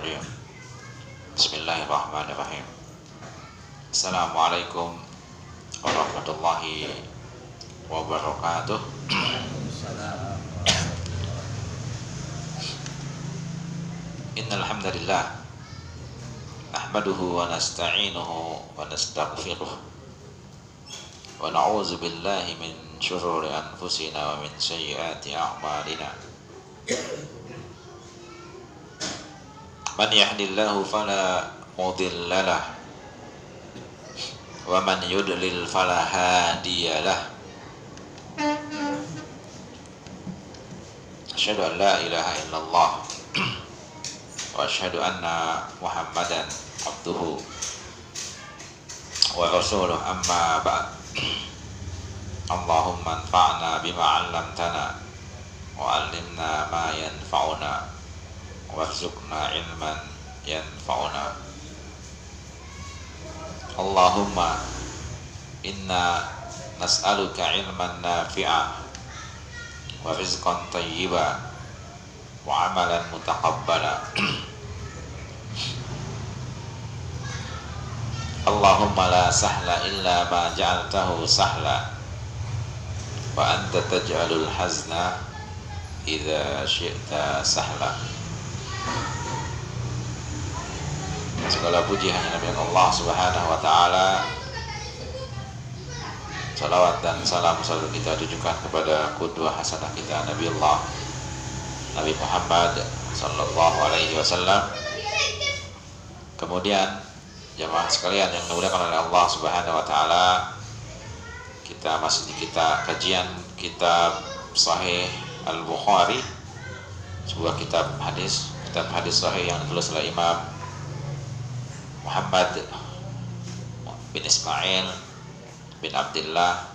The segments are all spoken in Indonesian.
rajim. Bismillahirrahmanirrahim. Assalamualaikum warahmatullahi wabarakatuh. Innal hamdalillah nahmaduhu wa nasta'inuhu wa nastaghfiruh wa na'udzu billahi min syururi anfusina wa min sayyiati a'malina. Man yahdihillahu fala mudilla lahu wa man yudlil fala hadiya lahu. Asyhadu an la ilaha illallah wa asyhadu anna Muhammadan abduhu wa rasuluh, amma ba'd. Allahumma anfa'na bima 'allamtana wa 'allimna ma yanfa'una warzuqna ilman yanfa'una. Allahumma inna nas'aluka ilman nafi'a wa rizqan tayyiba wa amalan mutaqabbala. Allahumma la sahla illa ma ja'altahu sahla wa anta taj'alul hazna idza syi'ta sahla. Segala puji hanya milik Allah Subhanahu wa taala. Salawat dan salam selalu kita tujukan kepada qudwah hasanah kita, Nabi Allah Nabi Muhammad sallallahu alaihi wasallam. Kemudian jemaah sekalian yang dimuliakan oleh Allah Subhanahu wa taala, kita masih di kajian kitab Sahih Al-Bukhari, sebuah kitab hadis sahih yang ditulis oleh Imam Muhammad bin Ismail bin Abdullah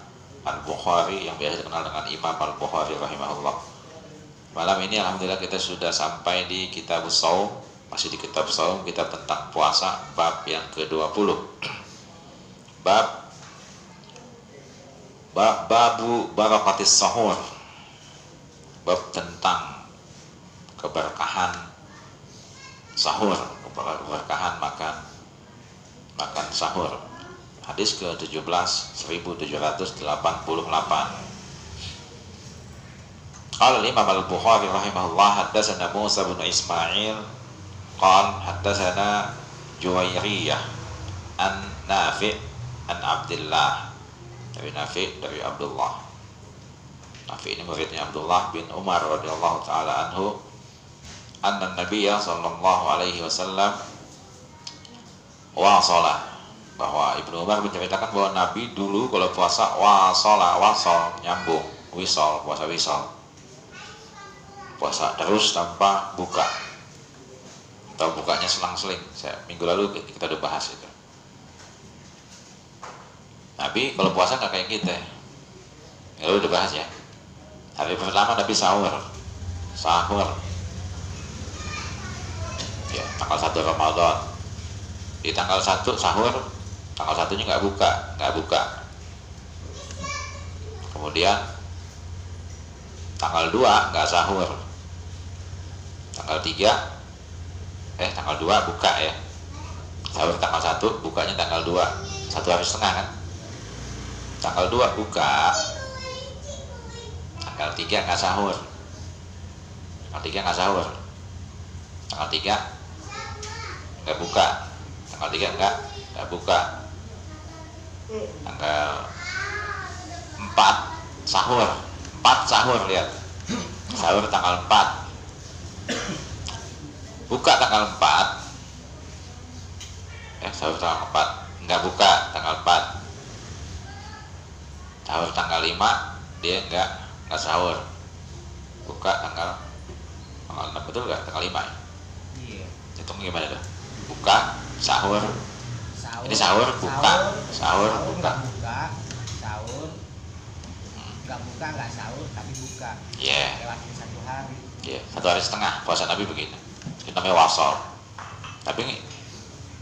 Al-Bukhari yang biasa dikenal dengan Imam Al-Bukhari rahimahullah. Malam ini alhamdulillah kita sudah sampai di kitab Shaum, masih di kitab Shaum, kitab tentang puasa, bab yang ke-20. Babu barakatis sahur, bab tentang keberkahan sahur, keberkahan makan sahur. Hadis ke-17 1788. Qala Imam Al-Bukhari rahimahullah, haddatsana Musa bin Ismail qala haddatsana Juwairiyah an Nafi' an Abdullah, dari Nafi' dari Abdullah. Nafi' ini muridnya Abdullah bin Umar radhiyallahu taala anhu, anna Nabiyya sallallahu alaihi wasallam wasala, bahwa Ibnu Umar menceritakan bahwa Nabi dulu kalau puasa wasol, nyambung, puasa wisol, puasa terus tanpa buka, atau bukanya selang-seling. Minggu lalu kita udah bahas itu. Nabi kalau puasa nggak kayak kita, ya udah bahas ya. Hari pertama Nabi sahur ya, tanggal 1 Ramadan. Di tanggal 1 sahur, tanggal 1-nya nggak buka. Kemudian tanggal 2 nggak sahur. Tanggal 2 buka ya. Sahur tanggal 1, bukanya tanggal 2. 1 hari setengah kan. Tanggal 2 buka. Tanggal 3 nggak sahur. Tanggal 3 nggak buka. Tanggal 3 nggak buka. Tanggal 4 sahur. 4 sahur, lihat. Sahur tanggal 4. Buka tanggal 4. Sahur tanggal 4. Nggak buka tanggal 4. Sahur tanggal 5 dia nggak sahur. Buka tanggal 6, betul nggak? Tanggal 5 ya? Iya. Hitung gimana tuh? Buka, sahur. Ini sahur, buka, sahur, buka. Sahur, nggak buka, nggak sahur, tapi buka. Iya. Lewatin 1 hari. Iya, 1 hari setengah puasa Nabi begini. Itu namanya wasol. Tapi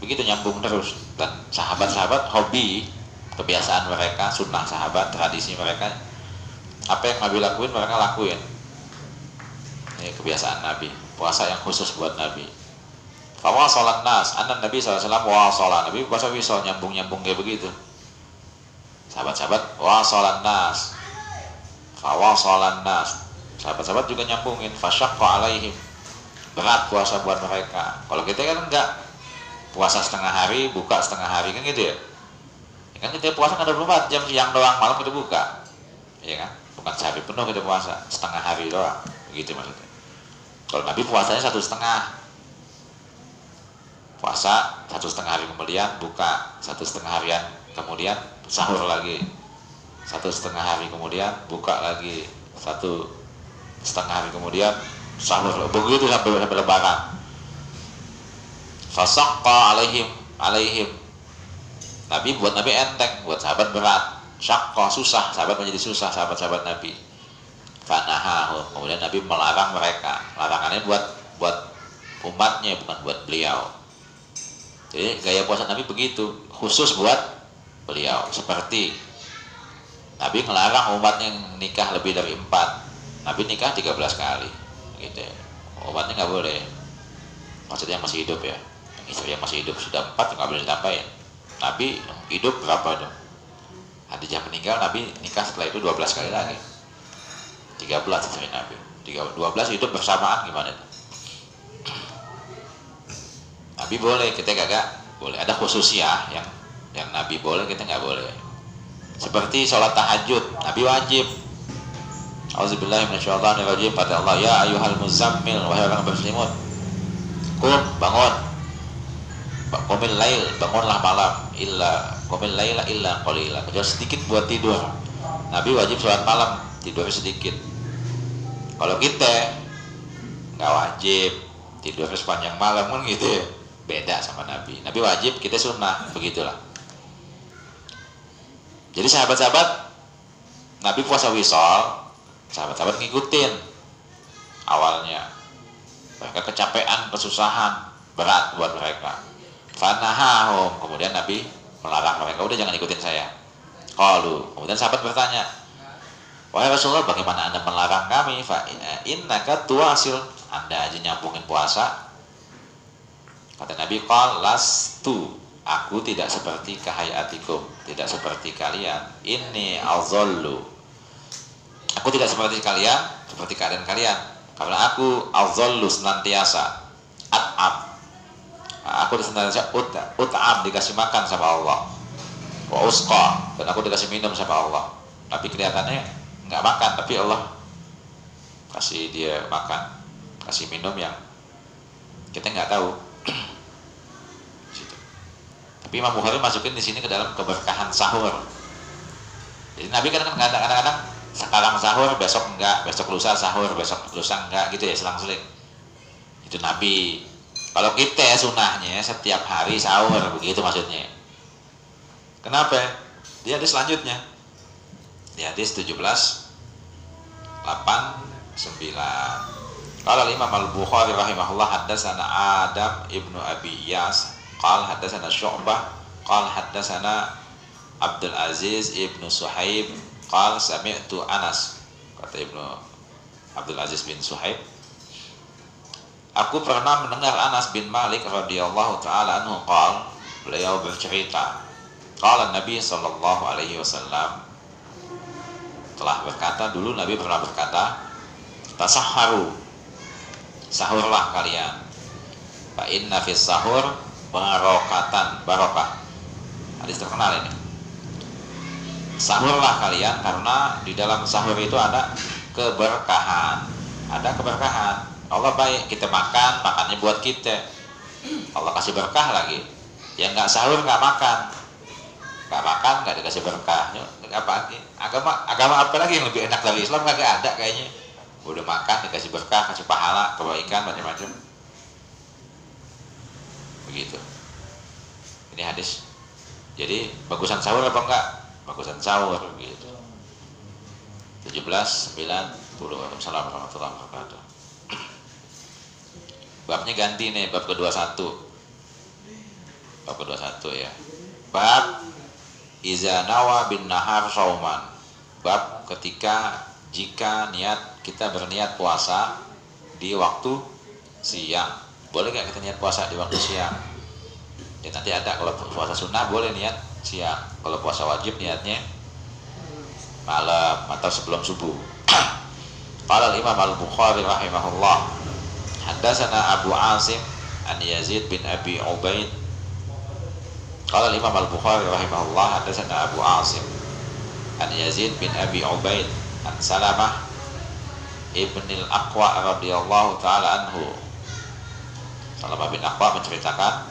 begitu nyambung terus. Dan sahabat-sahabat hobi, kebiasaan mereka, sunnah sahabat, tradisi mereka, apa yang Nabi lakuin mereka lakuin. Ini kebiasaan Nabi, puasa yang khusus buat Nabi. Fawasalan nas, anna Nabi SAW wasala. Nabi puasa wisal, nyambung-nyambung kayak begitu. Sahabat-sahabat wasalan nas, fawasalan nas. Sahabat-sahabat juga nyambungin, fasyaqqa alaihim. Berat puasa buat mereka. Kalau kita kan enggak, puasa setengah hari, buka setengah hari, kan gitu ya. Kan kita puasa kan 24 jam, siang doang, malam kita buka, ya kan? Bukan sehari penuh kita puasa, setengah hari doang, begitu maksudnya. Kalau Nabi puasanya 1,5, puasa 1,5 hari kemudian buka, 1,5 harian kemudian sahur lagi, 1,5 hari kemudian buka lagi, 1,5 hari kemudian sahur, begitu sampai lebaran. Fasaqqa alaihim. Nabi buat Nabi enteng, buat sahabat berat. Syaqqa susah, sahabat menjadi susah, sahabat-sahabat Nabi. Fanahahu, kemudian Nabi melarang mereka. Larangannya buat umatnya, bukan buat beliau. Jadi gaya puasa Nabi begitu, khusus buat beliau. Seperti Nabi ngelarang umatnya nikah lebih dari 4. Nabi nikah 13 kali, gitu ya. Umatnya nggak boleh. Maksudnya yang masih hidup ya. Istri yang masih hidup sudah 4 nggak boleh ditambahin. Nabi hidup berapa dong? Khadijah meninggal, Nabi nikah setelah itu 12 kali lagi. 13 istri Nabi. 12 hidup bersamaan, gimana itu? Nabi boleh, kita gak boleh. Ada khususnya yang Nabi boleh, kita nggak boleh. Seperti sholat tahajud, Nabi wajib. Auzubillahi minasyaitonirrajim. Kata Allah, ya ayyuhal muzammil, wahai orang berselimut, bangun. Qumil lail, bangunlah malam, qumil laila illa qalila. Kecuali sedikit buat tidur. Nabi wajib sholat malam, tidur sedikit. Kalau kita nggak wajib tidur sepanjang malam kan gitu ya. Beda sama Nabi. Nabi wajib, kita sunnah, begitulah. Jadi sahabat-sahabat Nabi puasa wisal, sahabat-sahabat ngikutin awalnya. Mereka kecapean, kesusahan, berat buat mereka. Fanahahum, kemudian Nabi melarang mereka, udah jangan ikutin saya. Qalu, kemudian sahabat bertanya, wahai Rasulullah, bagaimana Anda melarang kami? Fa innaka tuwasil, Anda aja nyambungin puasa. Kata Nabi, qal lastu, aku tidak seperti kahayatikum, tidak seperti kalian. Inni azallu, aku tidak seperti kalian, seperti keadaan kalian, karena aku azallu, senantiasa at'am, aku senantiasa ut'am, dikasih makan sama Allah, wa usqa, dan aku dikasih minum sama Allah. Tapi kelihatannya nggak makan, tapi Allah kasih dia makan, kasih minum yang kita nggak tahu. Tapi Imam Bukhari masukin di sini ke dalam keberkahan sahur. Jadi Nabi kadang-kadang sekarang sahur, besok enggak, besok lusa sahur, besok lusa enggak, gitu ya, selang-seling. Itu Nabi. Kalau kita sunahnya setiap hari sahur, begitu maksudnya. Kenapa? Di hadis selanjutnya, di hadis 17:8-9. Qala Imam Al-Bukhari rahimahullah, haddatsana Adam ibnu Abi Iyas, qala haddatsana Syu'bah, qala haddatsana Abdul Aziz ibnu Suhaib, qala sami'tu Anas, kata Ibnu Abdul Aziz bin Suhaib, aku pernah mendengar Anas bin Malik radhiyallahu taala anhu qala, beliau bercerita, qala Nabi sallallahu alaihi wasallam telah berkata, dulu Nabi pernah berkata, tasahharu, sahurlah kalian, fa inna fis sahur barokatan, barokah. Hadis terkenal ini. Sahurlah kalian karena di dalam sahur itu ada keberkahan, ada keberkahan. Allah baik, kita makan, makannya buat kita, Allah kasih berkah lagi. Yang nggak sahur nggak makan, nggak dikasih berkah. Apa agama apa lagi yang lebih enak dari Islam? Nggak ada kayaknya. Udah makan dikasih berkah, kasih pahala, kebaikan, macam-macam. Begitu. Ini hadis. Jadi bagusan sahur apa enggak? Bagusan sahur gitu. 17:90. Waalaikumsalam warahmatullahi wabarakatuh. Babnya ganti nih, bab ke-21. Bab ke-21 ya. Bab iza nawa bin nahar sauman. Bab ketika jika kita berniat puasa di waktu siang. boleh nggak kita niat puasa di waktu siang? Ya nanti ada, kalau puasa sunnah boleh niat siang, kalau puasa wajib niatnya malam atau sebelum subuh. Qala al-Imam al-Bukhari rahimahullah, haddatsana Abu Asim an Yazid bin Abi Ubaid. Qala al-Imam al-Bukhari rahimahullah, haddatsana Abu Asim an Yazid bin Abi Ubaid an Salamah ibn al-Aqwa radhiyallahu taala anhu. Salamah bin Aqwa menceritakan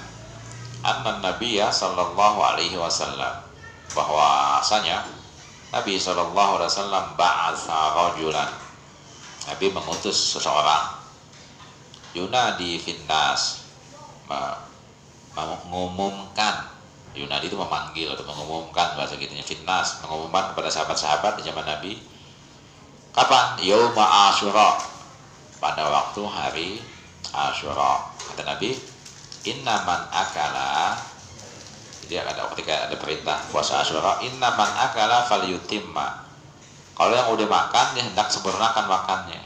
anna Nabiyya sallallahu alaihi wasallam, bahwasanya Nabi sallallahu alaihi wasallam ba'atha rajulan, Nabi mengutus seseorang, yunadi finnas, mengumumkan, yunadi itu memanggil atau mengumumkan, bahasa gitunya finnas, mengumumkan kepada sahabat-sahabat di zaman Nabi. Kapan? Yauma Asyura, pada waktu hari Asyura. Kata Nabi, inna man akala, jadi ketika ada perintah puasa Asyura, inna man akala falyutimma, kalau yang udah makan dia hendak sempurnakan makannya.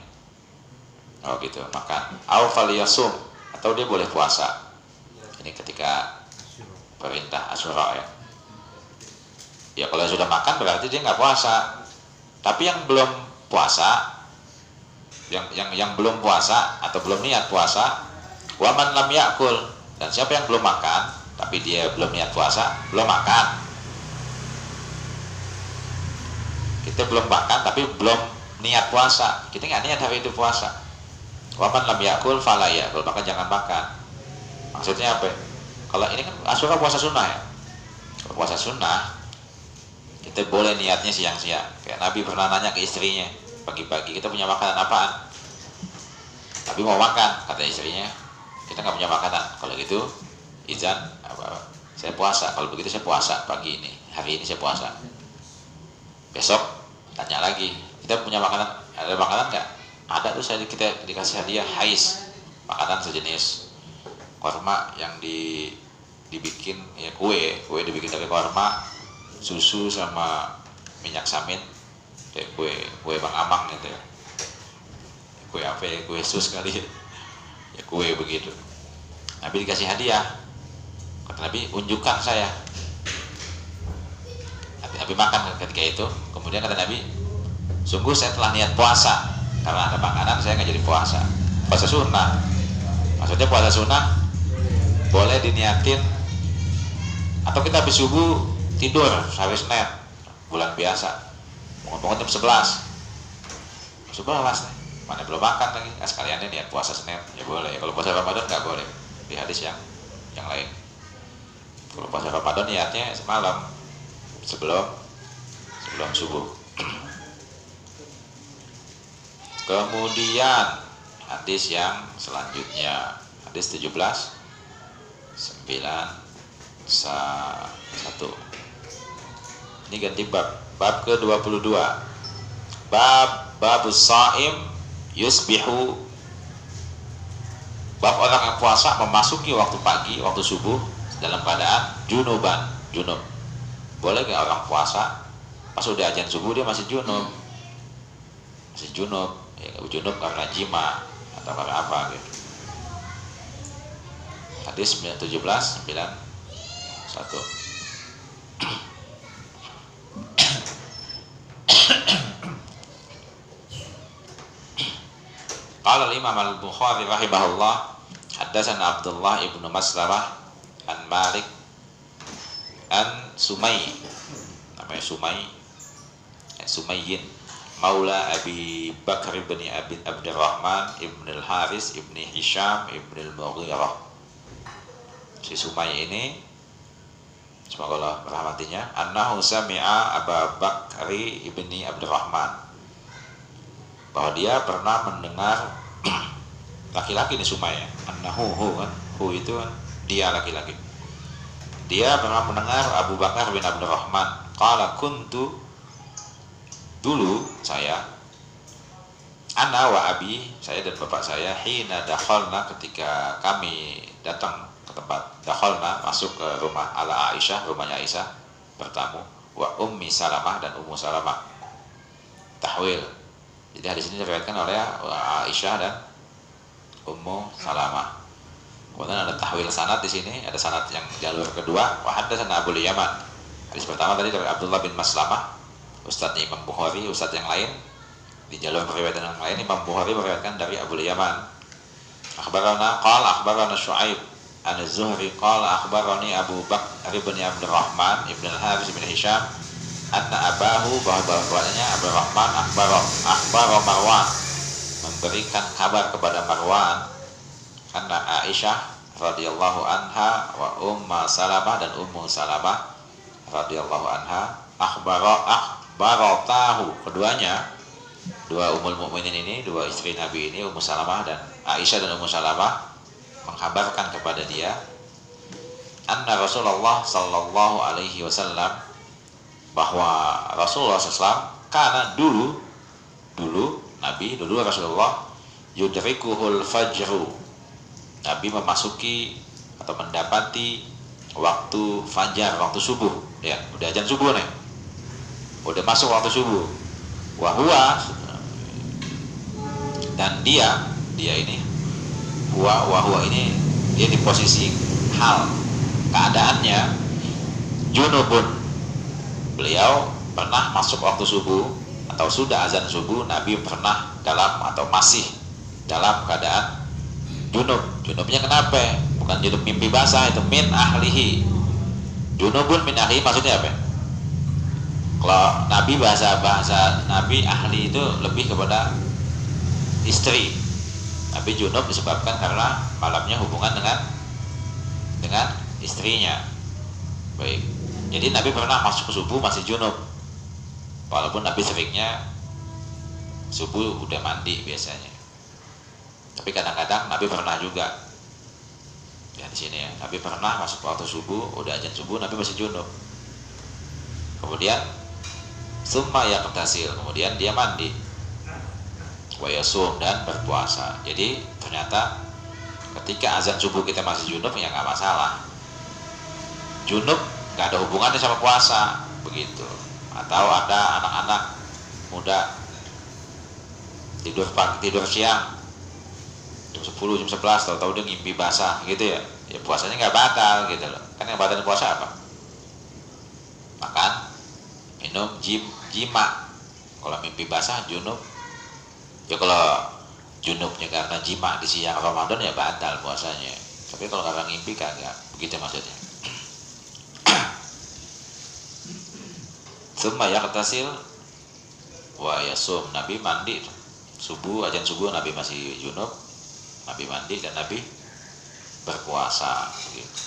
Oh gitu, makan. Au falyasum, atau dia boleh puasa. Ini ketika perintah Asyura ya. Ya kalau sudah makan berarti dia nggak puasa. Tapi yang belum puasa, yang belum puasa atau belum niat puasa, waman lam yakul, dan siapa yang belum makan tapi dia belum niat puasa, belum makan. Kita belum makan tapi belum niat puasa, kita nggak niat hari itu puasa. Waman lam yakul fala yakul, maka jangan makan. Maksudnya apa? Kalau ini kan Asyura puasa sunnah ya. Kalau puasa sunnah kita boleh niatnya siang-siang. Kayak Nabi pernah nanya ke istrinya pagi-pagi, kita punya makanan apaan? Nabi mau makan, kata istrinya, kita nggak punya makanan. Kalau gitu izan, saya puasa. Kalau begitu saya puasa pagi ini, hari ini saya puasa. Besok tanya lagi, kita punya makanan, ada makanan nggak? Ada tuh, kita dikasih hadiah hais, makanan sejenis korma yang dibikin ya, kue dibikin dari korma, susu sama minyak samin, kayak kue Bang Amang gitu ya. Kue apa ya, kue sus kali ya, kue begitu. Nabi dikasih hadiah, kata Nabi, unjukkan saya. Nabi makan ketika itu. Kemudian kata Nabi, sungguh saya telah niat puasa, karena ada makanan saya nggak jadi puasa. Puasa sunnah, maksudnya puasa sunnah boleh diniatin, atau kita habis subuh tidur sampai Senin bulan biasa, ngomong jam 11 nih, mana belum makan lagi, nah, sekaliannya niat puasa Senin ya boleh. Kalau puasa Ramadan nggak boleh, di hadis yang lain. Kalau puasa Ramadan niatnya semalam sebelum subuh. Kemudian hadis yang selanjutnya, hadis 17 9 1. Ini ganti bab ke-22. Babus shaim yusbihu, bab orang yang puasa memasuki waktu pagi, waktu subuh dalam keadaan junub. Boleh nggak orang puasa pas udah azan subuh dia masih junub? Ya, junub karena jima atau karena apa gitu. Hadis 17 9 1. Qala al-Imam al-Bukhari rahimahullah, haddatsana Abdullah ibnu Maslamah an Malik an Sumay, namanya Sumayyin maula Abi Bakar ibn Abi Abdurrahman ibn al-Haris ibn Hisham ibn al-Mughirah. Si Sumay ini, semoga Allah merahmatinya, annahu sami'a Abu Bakar ibni Abdurrahman, bahwa dia pernah mendengar laki-laki ini Sumay ya. Annahu kan, hu itu kan dia laki-laki. Dia pernah mendengar Abu Bakar bin Abdurrahman, qala kuntu, dulu saya, ana wa abi, saya dan bapak saya, hina dakhalna, ketika kami datang ke tempat, dakhalna masuk ke rumah ala Aisyah, rumahnya Aisyah, bertamu, wa ummi Salamah, dan Ummu Salamah, tahwil. Jadi hadis ini diriwayatkan oleh Aisyah dan Ummu Salamah. Kemudian ada tahwil sanad di sini, ada sanad yang jalur kedua. Wa haddatsana Abul Yaman. Hadis pertama tadi dari Abdullah bin Maslamah, ustadznya Imam Bukhari, ustadz yang lain. Di jalur periwayatan yang lain Imam Bukhari meriwayatkan dari Abul Yaman. Akhbarana Syu'aib an Az-Zuhri qala akhbarani Abu Bakr bin Abdurrahman ibn al-Haris bin Hisham anna abahu, bahwa bapaknya Abdurrahman akhbaro Marwan, memberikan kabar kepada Marwan, karena Aisyah radhiyallahu anha wa Salamah dan Ummu Salamah radhiyallahu anha akhbarotahu, keduanya, dua ummul mukminin ini, dua istri Nabi ini, Ummu Salamah dan Aisyah dan Ummu Salamah, mengkabarkan kepada dia anna Rasulullah sallallahu alaihi wasallam, bahwa Rasulullah SAW karena dulu Rasulullah yudrikuhul fajru, Nabi memasuki atau mendapati waktu fajar, waktu subuh, ya udah azan subuh nih, udah masuk waktu subuh. Wahua, dan dia ini wahua ini, dia di posisi hal keadaannya junubun, beliau pernah masuk waktu subuh atau sudah azan subuh, Nabi pernah dalam atau masih dalam keadaan junub. Junubnya kenapa? Bukan junub mimpi basah, itu min ahlihi. Junubun min ahlihi maksudnya apa? Kalau Nabi bahasa Nabi ahli itu lebih kepada istri. Nabi junub disebabkan karena malamnya hubungan dengan istrinya. Baik. Jadi Nabi pernah masuk ke subuh masih junub, walaupun Nabi seringnya subuh udah mandi biasanya. Tapi kadang-kadang Nabi pernah juga, ya di sini ya, Nabi pernah masuk waktu subuh, udah azan subuh, Nabi masih junub. Kemudian summa yaqtasil, kemudian dia mandi, wa yasum, dan berpuasa. Jadi ternyata ketika azan subuh kita masih junub ya nggak masalah. Junub nggak ada hubungannya sama puasa, begitu. Atau ada anak-anak muda tidur siang jam 10, jam 11, tahu-tahu dia ngimpi basah gitu ya, ya puasanya nggak batal gitu loh. Kan yang batal puasa apa? Makan, minum, jima. Kalau mimpi basah junub, ya kalau junubnya karena jima di siang Ramadan ya batal puasanya. Tapi kalau karena ngimpi kagak, begitu maksudnya. Summa yaqtasil wa yasum, Nabi mandi subuh, azan subuh Nabi masih junub, Nabi mandi dan Nabi berpuasa gitu.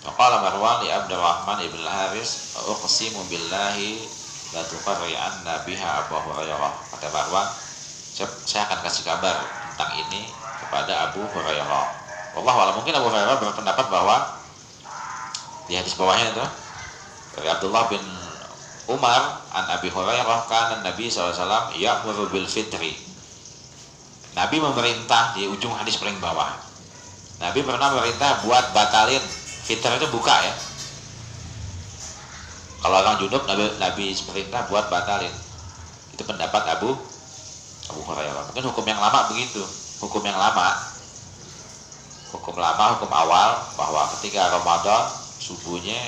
Qala Marwan li Abdurrahman ibn al-Haris, uqsimu billahi la tuqarri'anna biha Abu Hurairah. Kata Marwan, saya akan kasih kabar tentang ini kepada Abu Hurairah. Wallahu a'lam, mungkin Abu Hurairah berpendapat bahwa di hadis bawahnya itu dari Abdullah bin Umar an Abi Hurairah, kana Nabi SAW ya'muru bil fitri. Nabi memerintah, di ujung hadis paling bawah, Nabi pernah memerintah buat batalin fitr, itu buka ya. Kalau orang junub Nabi perintah buat batalin. Itu pendapat Abu Hurairah. Mungkin hukum yang lama begitu, hukum awal, bahwa ketika Ramadan subuhnya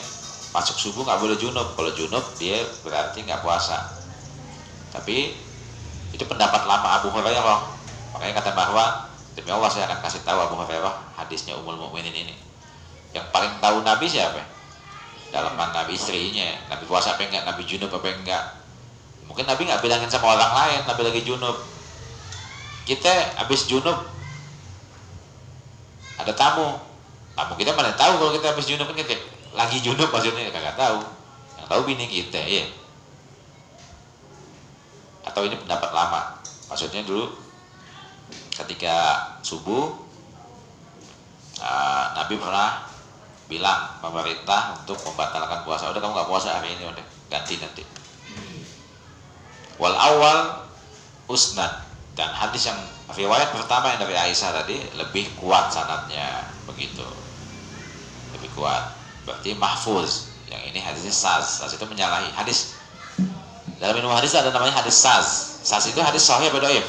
masuk subuh nggak boleh junub. Kalau junub dia berarti nggak puasa. Tapi itu pendapat lama Abu Hurairah. Makanya kata Marwan, demi Allah saya akan kasih tahu Abu Hurairah hadisnya Ummul Mukminin ini. Yang paling tahu Nabi siapa? Dalaman Nabi, istrinya. Nabi puasa apa enggak, Nabi junub apa enggak. Mungkin Nabi nggak bilangin sama orang lain Nabi lagi junub. Kita habis junub ada tamu kita mana tahu kalau kita habis junub, kan kita lagi junub maksudnya kagak tahu. Yang tahu bini kita, ya. Atau ini pendapat lama, maksudnya dulu ketika subuh Nabi pernah bilang, pemerintah untuk membatalkan puasa. Udah kamu nggak puasa hari ini, udah ganti nanti. Wal awal usnad, dan hadis yang riwayat pertama yang dari Aisyah tadi lebih kuat sanadnya, begitu, lebih kuat, berarti mahfuz. Yang ini hadisnya saz itu menyalahi hadis. Dalam ilmu hadis ada namanya hadis saz. Saz itu hadis sahih atau dhaif?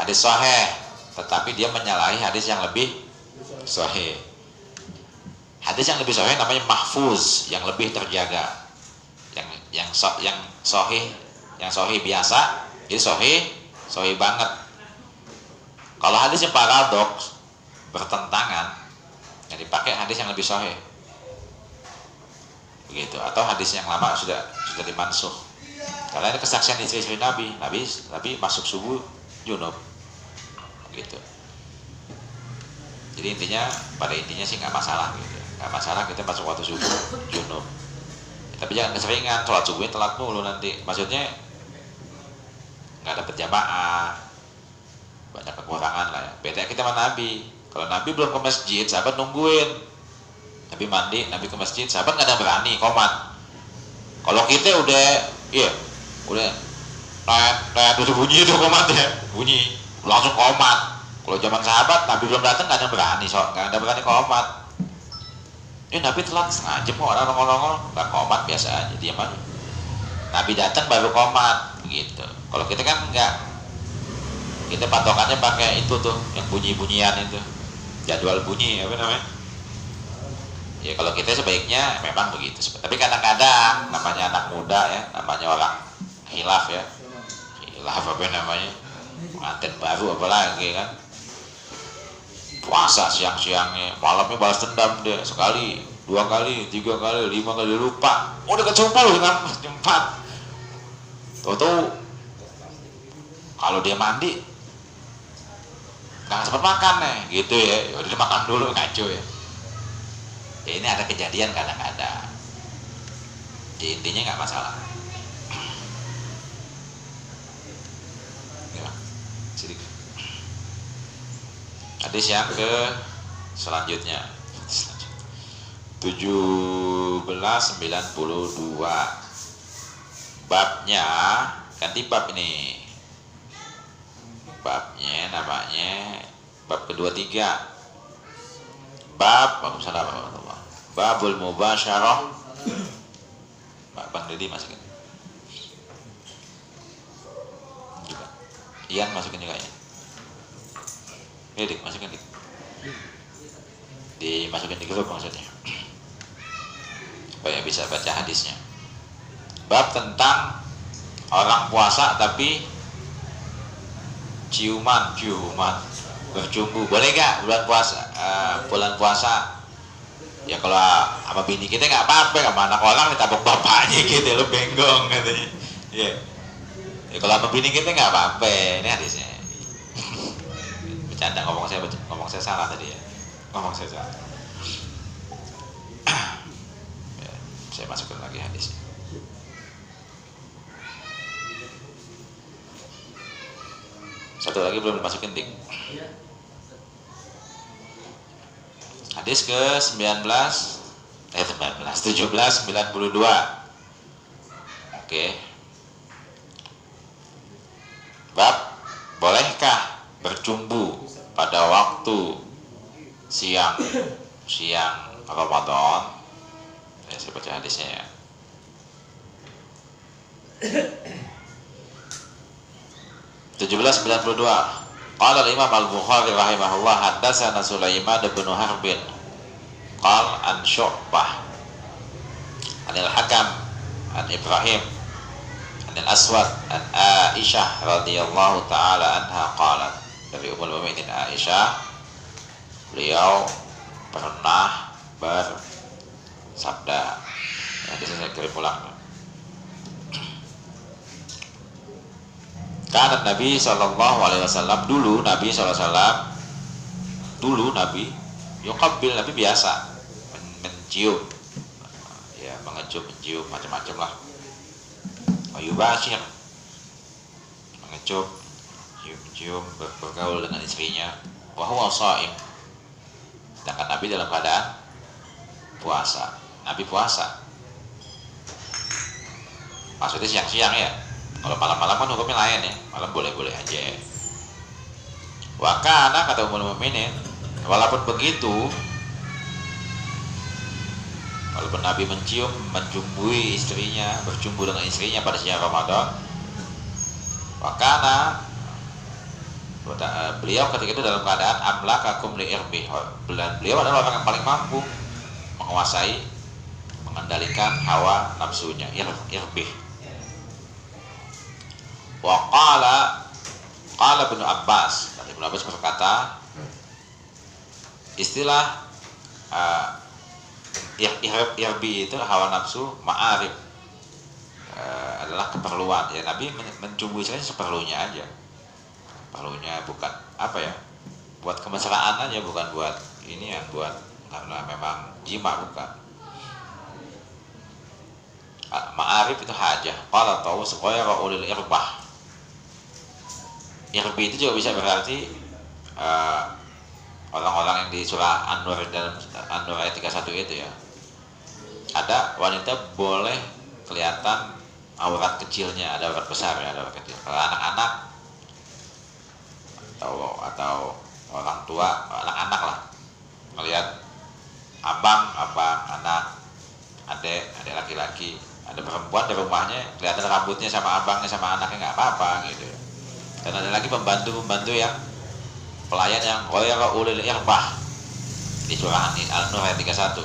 Hadis sahih, tetapi dia menyalahi hadis yang lebih sahih. Hadis yang lebih sahih namanya mahfuz, yang lebih terjaga. Yang sahih biasa, jadi sahih banget. Kalau hadis yang paradoks, bertentangan, yang dipakai hadis yang lebih sahih. Begitu. Atau hadis yang lama sudah dimansuh. Karena ini kesaksian istri-istri Nabi masuk subuh junub. Gitu. Jadi pada intinya sih nggak masalah gitu. Nggak masalah kita masuk waktu subuh junub. Tapi jangan keseringan, sholat subuhnya telat mulu nanti. Maksudnya nggak dapet jamaah, banyak kekurangan lah ya. Beda kita sama Nabi. Kalau Nabi belum ke masjid, sahabat nungguin. Nabi mandi, Nabi ke masjid, sahabat nggak ada berani komat. Kalau kita udah udah bunyi itu komatnya, bunyi langsung komat. Kalau zaman sahabat, Nabi belum datang nggak ada berani komat. Nabi telat setengah jam, orang nongol nggak komat, biasa aja, diam aja. Nabi datang baru komat, begitu. Kalau kita kan nggak, kita patokannya pakai itu tuh, yang bunyi-bunyian itu, jadwal bunyi apa namanya? Ya kalau kita sebaiknya memang begitu. Tapi kadang-kadang namanya anak muda ya, namanya orang hilaf ya, hilaf apa namanya, pengantin baru apalagi kan. Puasa siang-siangnya, malamnya balas dendam dia, sekali, 2 kali, 3 kali, 5 kali, lupa. Udah kecupul dengan jam 4. Tuh kalau dia mandi nggak sempat makan nih, gitu ya. Udah makan dulu, ngaco ya. Ya ini ada kejadian kadang-kadang. Jadi intinya nggak masalah. Ya, sedikit. Hadis yang ke selanjutnya 1792, babnya ganti bab ini, babnya namanya bab kedua 3, babul mubasyarah. Bang Deddy masukin juga, Ian masukin juga ya. Dik, masukin dik. Dimasukin di grup maksudnya. Supaya bisa baca hadisnya. Bab tentang orang puasa tapi ciuman bercumbu. Boleh gak bulan puasa? Ya kalau sama bini kita nggak apa-apa, sama anak orang ditabok bapaknya gitu, lo benggong katanya. Ya kalau sama bini kita nggak apa-apa. Ini hadisnya. Bercanda, ngomong saya salah tadi ya. Ngomong saya salah. Ya, saya masukkan lagi hadisnya. Satu lagi belum dimasukin, Dik. Hadis ke 1792. Oke. Bab bolehkah bercumbu pada waktu siang Ramadan? Saya baca hadisnya ya. (1792) Qala al-Imam al-Bukhari rahimahullah, haddatsana Sulaiman bin Harbin qala an Syu'bah anil Hakam an Ibrahim anil Aswad an Aisyah radhiyallahu taala anha qalat, dari Ummul Mukminin Aisyah, beliau pernah bersabda. Nanti saya kirim pulang. Karena Nabi SAW dulu Nabi yuqabbil, Nabi biasa mencium, ya mengecup, mencium macam-macam lah. Yubashir, mengecup, cium, bergaul dengan istrinya. Wa huwa shaim, sedangkan Nabi dalam keadaan puasa. Nabi puasa, maksudnya siang-siang ya. Kalau malam-malam kan hukumnya lain ya, malam boleh-boleh aja. Wa kana, kata Ummul Mukminin, walaupun begitu, walaupun Nabi mencumbui istrinya, bercumbu dengan istrinya pada siang Ramadan, wa kana Beliau ketika itu dalam keadaan amlakakum li irbi. Beliau adalah orang yang paling mampu menguasai, mengendalikan hawa nafsunya, irbih. Wa qala Ibnu Abbas, kata Ibnu Abbas berkata, istilah irbi itu hawa nafsu ma'arif, adalah keperluan. Ya Nabi mencumbu istrinya seperlunya aja. Perlunya bukan apa ya, buat kemesraan aja, bukan buat ini ya, buat karena memang jima, bukan. Ma'arif itu hajah. Qala Tawus ghayra ulil irbah. Irbi itu juga bisa berarti orang-orang yang di surah An-Nur dalam An-Nur ayat 31 itu ya. Ada wanita boleh kelihatan aurat kecilnya, ada aurat besar ya, ada aurat kecil. Kalau anak-anak atau orang tua, anak-anak lah, melihat abang, anak, adik laki-laki, ada perempuan di rumahnya kelihatan rambutnya sama abangnya sama anaknya, nggak apa-apa gitu. Dan ada lagi pembantu yang pelayan yang ghayra ulil irbah di surah An-Nur ayat 31.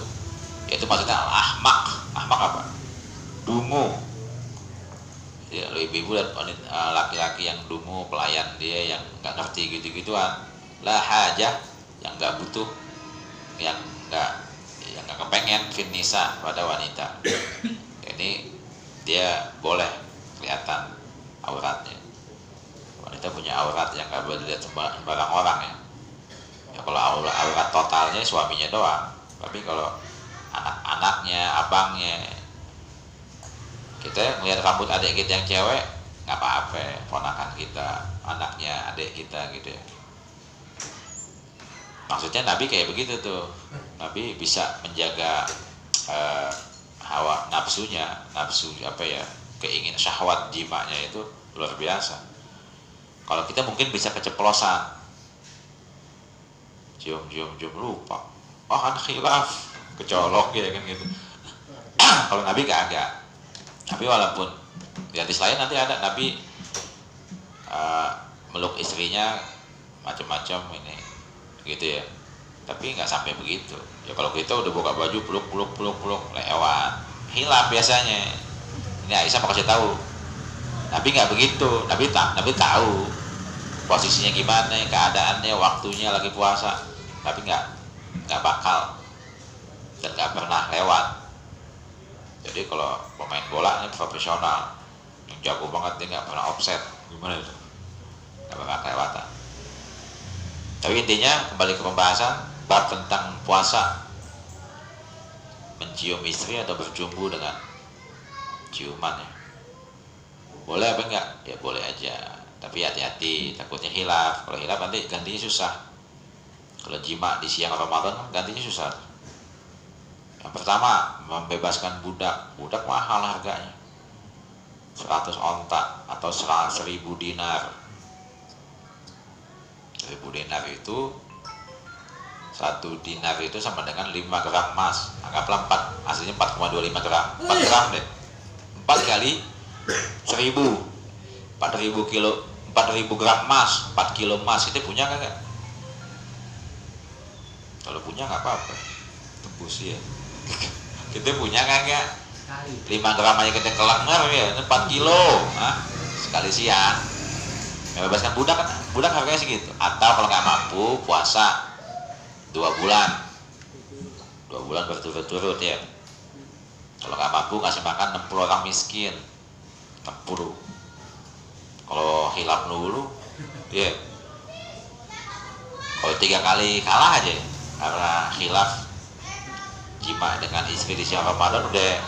Yaitu maksudnya ahmak apa? Dungu. Ya, ibu-ibu dan laki-laki yang dungu, pelayan dia yang nggak ngerti gitu-gituan, lah hajah, yang nggak butuh, yang nggak kepengen finnisa pada wanita. Ini dia boleh kelihatan auratnya. Wanita punya aurat yang nggak boleh dilihat sembarang orang ya. Ya kalau aurat totalnya suaminya doang, tapi kalau anak-anaknya, abangnya, kita ngelihat rambut adik kita yang cewek nggak apa-apa, ponakan kita, anaknya adik kita gitu ya. Maksudnya Nabi kayak begitu tuh. Nabi bisa menjaga hawa nafsunya, nafsu apa ya, keinginan syahwat jimanya itu luar biasa. Kalau kita mungkin bisa keceplosan, cium lupa, oh kan khilaf, kecolok ya kan gitu. Kalau Nabi agak. Tapi walaupun di hadis lain nanti ada Nabi meluk istrinya macam-macam ini gitu ya, tapi nggak sampai begitu ya. Kalau kita udah buka baju peluk lewat, hilaf biasanya. Ini Aisyah mau kasih tahu, Nabi nggak begitu. Nabi tahu posisinya gimana, keadaannya, waktunya lagi puasa, tapi nggak bakal dan nggak pernah lewat. Jadi kalau pemain bola ini profesional yang jago banget, dia nggak pernah offset, gimana itu, nggak bakal kelewatan. Tapi intinya kembali ke pembahasan bab tentang puasa, mencium istri atau berjumbu dengan ciuman ya, boleh apa enggak? Ya boleh aja, tapi hati-hati, takutnya hilaf. Kalau hilaf nanti gantinya susah. Kalau jima di siang Ramadan gantinya susah. Yang pertama, membebaskan budak mahal harganya, 100 ontak atau 1000 dinar. 1000 dinar itu, 1 dinar itu sama dengan 5 gram emas. Anggaplah 4, aslinya 4,25 gram, 4 gram deh, 4 kali 1000, 4000 gram emas, 4 kilo emas. Itu punya nggak? Kalau punya nggak apa-apa, tebus ya. Kita punya kagak? 5 gram aja kita kelengar ya, 4 kilo sekali siang. Membebaskan budak harganya segitu. Atau kalau nggak mampu puasa 2 bulan berturut-turut ya. Kalau nggak mampu ngasih makan 60 orang miskin, 60. Kalau hilaf dulu ya, kalau 3 kali kalah aja karena hilaf jima dengan istri di siang Ramadan, udah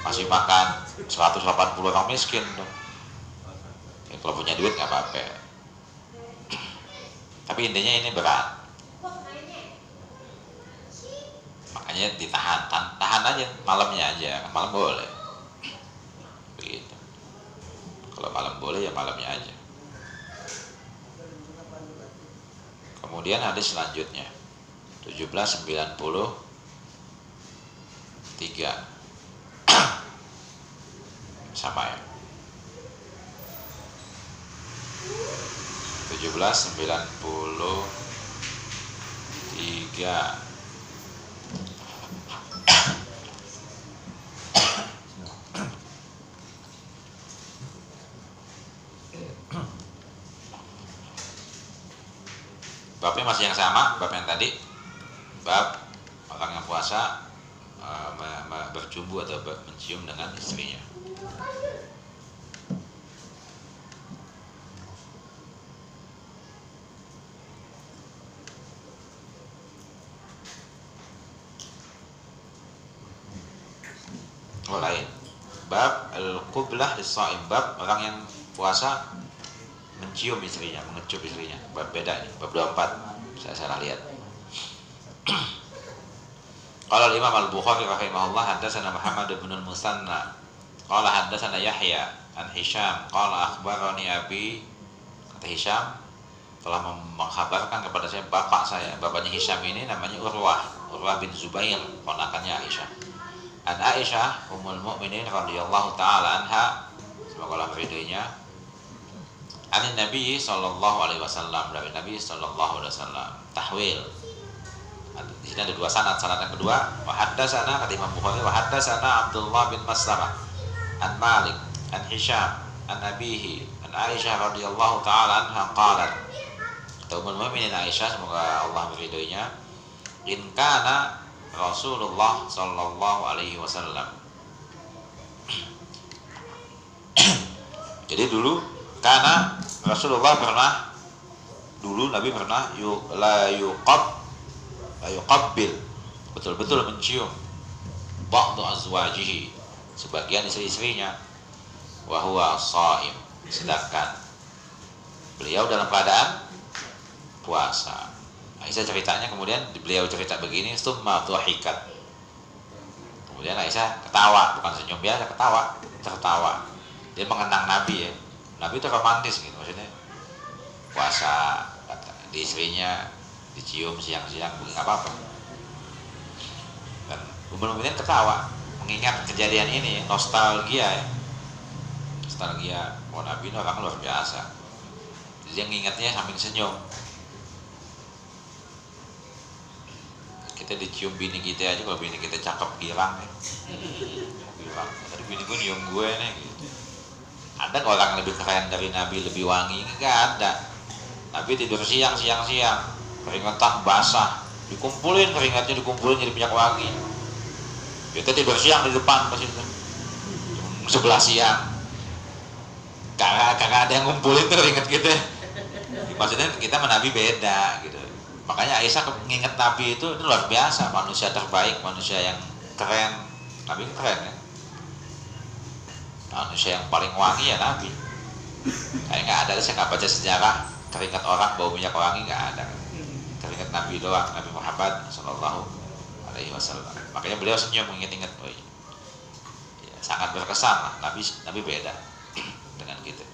masih makan 180 orang miskin tuh. Ya, kalau punya duit nggak apa-apa. Tapi intinya ini berat, makanya tahan aja malamnya aja. Malam boleh begitu. Kalau malam boleh ya malamnya aja. Kemudian hadis selanjutnya 1793 sama ya, 1793. Babnya masih yang sama, bab yang tadi. Bab orang yang puasa bercumbu atau mencium dengan istrinya. Oh, lain. Bab al-qublah lis-shaim, bab orang yang puasa mencium istrinya, mengecup istrinya. Bab beda ini, bab 24. Saya salah lihat. Qala al-Imam al-Bukhari rahimahullah haddatsana Muhammad bin al-Musanna qala haddatsana Yahya an Hisham qala akhbarani abi. Kata Hisham telah mengkhabarkan kepada saya bapak saya. Bapaknya Hisham ini namanya Urwah bin Zubair, ponakannya Aisyah. An Aisyah ummul mukminin radhiyallahu taala anha, semoga Allah meridhoinya, anin Nabi sallallahu alaihi wasallam, dari Nabi sallallahu alaihi wasallam. Tahwil. Di sini ada dua sanad. Sanad yang kedua, wa haddatsana, kata Imam Bukhari, wa haddatsana Abdullah bin Maslamah an Malik an Hisham an Abihi an Aisyah radhiyallahu taala anha qalat. Kata ummul mukminin Aisyah, semoga Allah meridhoinya, in kana Rasulullah sallallahu alaihi wasallam. Jadi dulu karena Rasulullah pernah, dulu Nabi pernah la yuqabbil, betul-betul mencium ba'du azwajihi, sebagian istri-istrinya, wa huwa shaim, sedangkan beliau dalam keadaan puasa. Aisyah ceritanya, kemudian beliau cerita begini, summa dhahikat. Kemudian Aisyah ketawa, bukan senyum biasa, tertawa. Dia mengenang Nabi ya. Nabi itu romantis gitu, maksudnya puasa, di istrinya dicium siang-siang, nggak apa-apa. Dan kemudian ketawa, mengingat kejadian ini, nostalgia ya. Nostalgia, Nabi itu orang luar biasa. Jadi dia ngingatnya sambil senyum. Kita dicium bini kita aja, kalau bini kita cakep girang ya. Girang, tadi bini gue nyium gue nih gitu. Ada nggak orang lebih keren dari Nabi, lebih wangi? Nggak ada. Nabi tidur siang, keringetan basah, dikumpulin keringatnya, dikumpulin jadi minyak wangi. Kita tidur siang di depan pas itu, jam 11 siang. Kagak ada yang ngumpulin tuh keringat kita. Maksudnya kita sama Nabi beda gitu. Makanya Aisyah mengingat Nabi itu luar biasa, manusia terbaik, manusia yang keren. Nabi keren ya. Manusia yang paling wangi ya Nabi. Kayak nggak ada, saya nggak baca sejarah keringat orang bau minyak wangi, nggak ada. Keringat Nabi doang, Nabi Muhammad Sallallahu Alaihi Wasallam. Makanya beliau senyum mengingat-ingat, oh iya. Ya, sangat berkesan lah. Nabi beda dengan kita.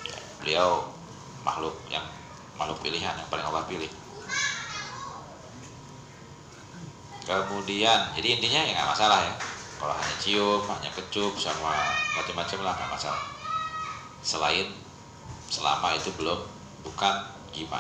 Ya, beliau makhluk pilihan yang paling Allah pilih. Kemudian, jadi intinya ya nggak masalah ya. Kalau hanya cium, hanya kecup, sama macam-macam lah nggak masalah. Selama itu bukan jima.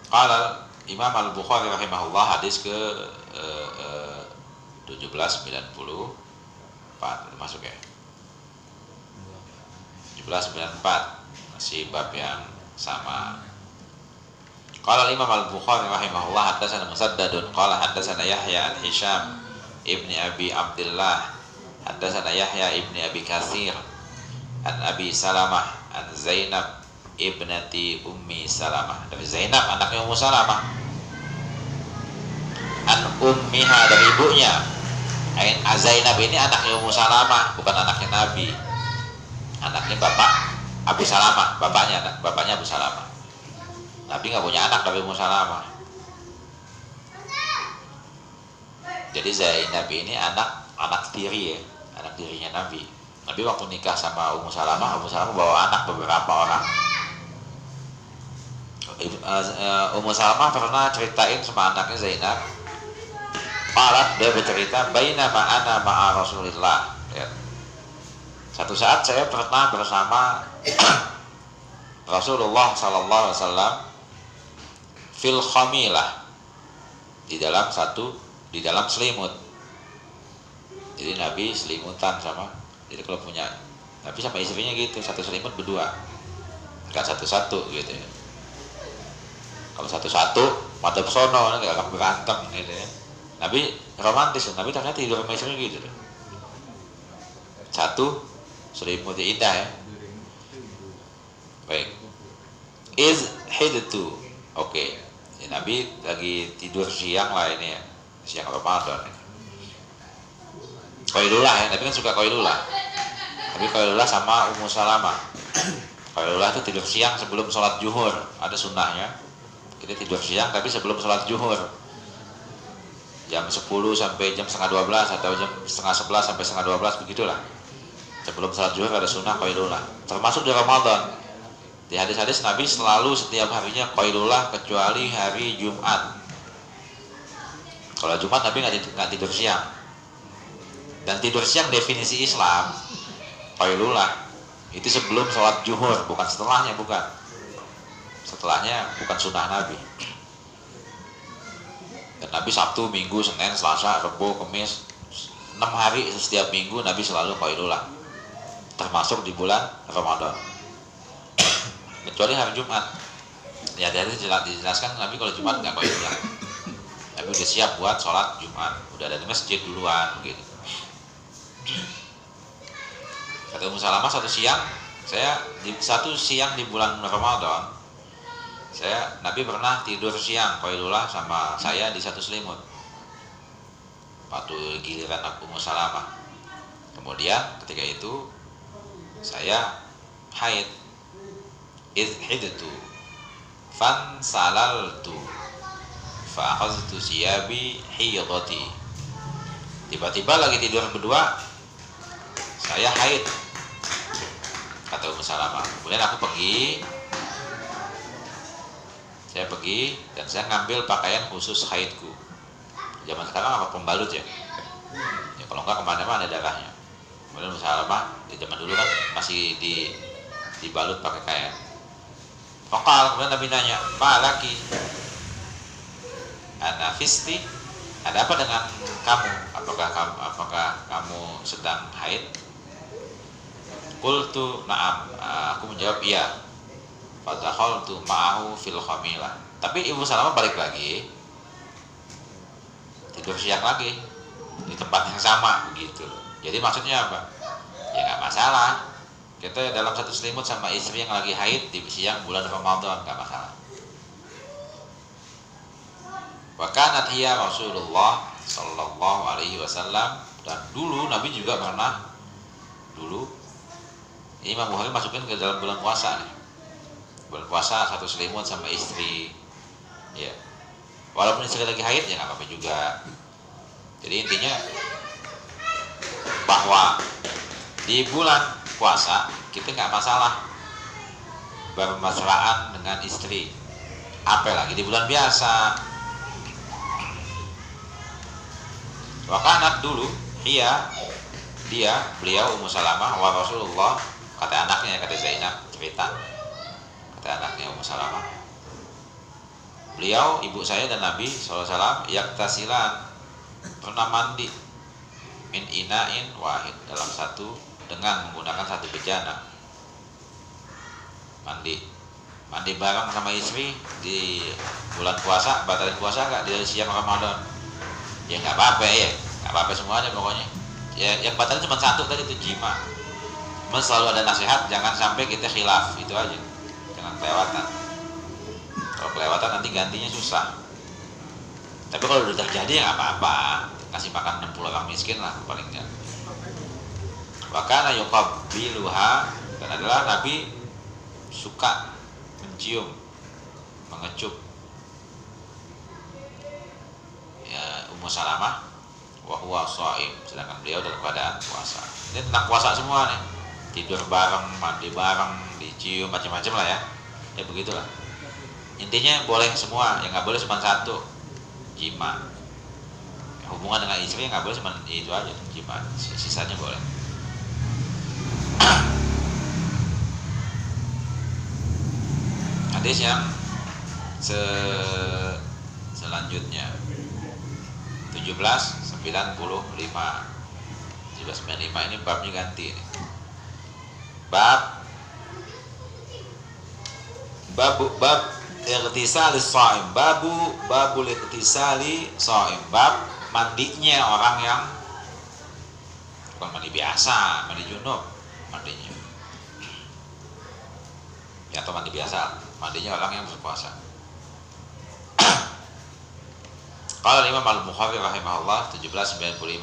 Qala Imam Al-Bukhari rahimahullah, hadis ke 1794 masuk ya. 1794 masih bab yang sama. Qala Imam Al-Bukhari rahimahullah haddatsana Musaddadun qala haddatsana Yahya an Hisham ibni Abi Abdullah haddatsana Yahya ibni Abi Katsir an Abi Salamah an Zainab ibnati Ummi Salamah, dari Zainab anaknya Ummu Salamah, an ummiha, dari ibunya. Zainab ini anaknya Ummu Salamah, bukan anaknya Nabi. Anaknya bapak Abu Salamah, bapaknya Abu Salamah. Nabi nggak punya anak dari Ummu Salamah. Jadi Zainab ini anak tiri ya, anak tirinya Nabi. Nabi waktu nikah sama Ummu Salamah bawa anak beberapa orang. Ummu Salamah pernah ceritain sama anaknya Zainab. Qalat, dia bercerita, bainama ana ma'a Rasulillah. Ya. Satu saat saya pernah bersama Rasulullah sallallahu alaihi wasallam fil khamilah, di dalam selimut. Jadi Nabi selimutan sama, jadi kalau punya Nabi sama istrinya gitu, satu selimut berdua, nggak satu-satu gitu ya. Kalau satu-satu madhab sono nggak akan berantem gitu ya. Nabi romantis, Nabi ternyata tidur sama istrinya gitu. Satu selimut indah ya. Baik. Iz hidtu. Oke. Ya, Nabi lagi tidur siang lah ini ya. Siang Ramadan. Qailullah ya, Nabi kan suka qailullah. Tapi qailullah sama Ummu Salamah. Qailullah itu tidur siang sebelum sholat zuhur, ada sunnahnya. Kita tidur siang tapi sebelum sholat zuhur. Jam 10 sampai jam setengah 12 atau jam setengah 11 sampai setengah 12 begitulah. Sebelum sholat zuhur ada sunnah qailullah. Termasuk di Ramadan. Di hadis-hadis Nabi selalu setiap harinya qailullah kecuali hari Jumat. Kalau Jumat Nabi nggak tidur siang. Dan tidur siang definisi Islam qailullah itu sebelum sholat zuhur, bukan setelahnya, bukan. Setelahnya bukan sunnah Nabi. Dan Nabi Sabtu, Minggu, Senin, Selasa, Rabu, Kamis 6 hari setiap minggu Nabi selalu qailullah, termasuk di bulan Ramadan. Kecuali hari Jumat. Ya dari dijelaskan Nabi kalau Jumat nggak qailullah. Nabi udah siap buat sholat Jumat, udah ada di masjid duluan gitu. Kata Ummu Salamah, satu siang di bulan Ramadan, Nabi pernah tidur siang qailullah sama saya di satu selimut. Waktu giliran Ummu Salamah. Kemudian ketika itu saya haid. Idhidtu fan salaltu fa akhadtu siyabi hiyadati. Tiba-tiba lagi tidur berdua, saya haid, kata Ummu Salamah. Kemudian aku pergi dan saya ngambil pakaian khusus haidku. Zaman sekarang apa pembalut ya? Ya kalau enggak kemana-mana ada darahnya. Kemudian Ummu Salamah di zaman dulu kan masih dibalut pakai kain. Fakal, kemudian Nabi nanya, "Malaki? Anafisti? Ada apa dengan kamu? Apakah kamu sedang haid?" Qultu na'am. Aku menjawab iya. Fadakhaltu ma'ahu fil khamilah. Tapi Ibu Salamah balik lagi, tidur siang lagi di tempat yang sama begitu. Jadi maksudnya apa? Ya nggak masalah. Kita dalam satu selimut sama istri yang lagi haid di siang bulan Ramadan, nggak masalah. Wa kanat hiya Rasulullah sallallahu alaihi wasallam, dan dulu Nabi juga pernah ini Imam Bukhari masukin ke dalam bulan puasa nih. Bulan puasa satu selimut sama istri. Ya. Walaupun istri lagi haid ya nggak apa-apa juga. Jadi intinya bahwa di bulan puasa kita nggak masalah bermesraan dengan istri, apalagi di bulan biasa. Wakanat dulu beliau Ummu Salamah wa Rasulullah, kata anaknya, kata Zainab cerita, kata anaknya Ummu Salamah, beliau ibu saya dan Nabi SAW yaktasilan, pernah mandi min ina'in wahid, dengan menggunakan satu bejana. Mandi bareng sama istri di bulan puasa, batalin puasa nggak di siang Ramadan? Ya nggak apa-apa ya, nggak apa-apa semuanya pokoknya. Ya yang batalin cuma satu tadi, itu jima. Cuman selalu ada nasihat, jangan sampai kita khilaf, itu aja, jangan kelewatan. Kalau kelewatan nanti gantinya susah. Tapi kalau udah terjadi ya nggak apa-apa, kasih makan 60 orang miskin lah paling nggak. Wakana yuqabbiluha, dan adalah Nabi suka mencium, mengecup ya Ummu Salamah wa huwa shaim, sedangkan beliau dalam keadaan puasa. Ini tentang puasa semua nih. Tidur bareng, mandi bareng, dicium, macam-macam lah ya. Ya begitulah. Intinya boleh semua, yang nggak boleh cuma satu, jima. Hubungan dengan istri nggak boleh cuma itu aja, jima. Sisanya boleh. Hadis yang selanjutnya 1795 ini babnya ganti ini. Bab ightisali shaim, babul ightisali shaim, bab mandinya orang yang bukan mandi biasa, mandi junub mandinya. Ya, atau mandi biasa, mandinya orang yang berpuasa. Qala Imam Al-Bukhari rahimahullah 1795.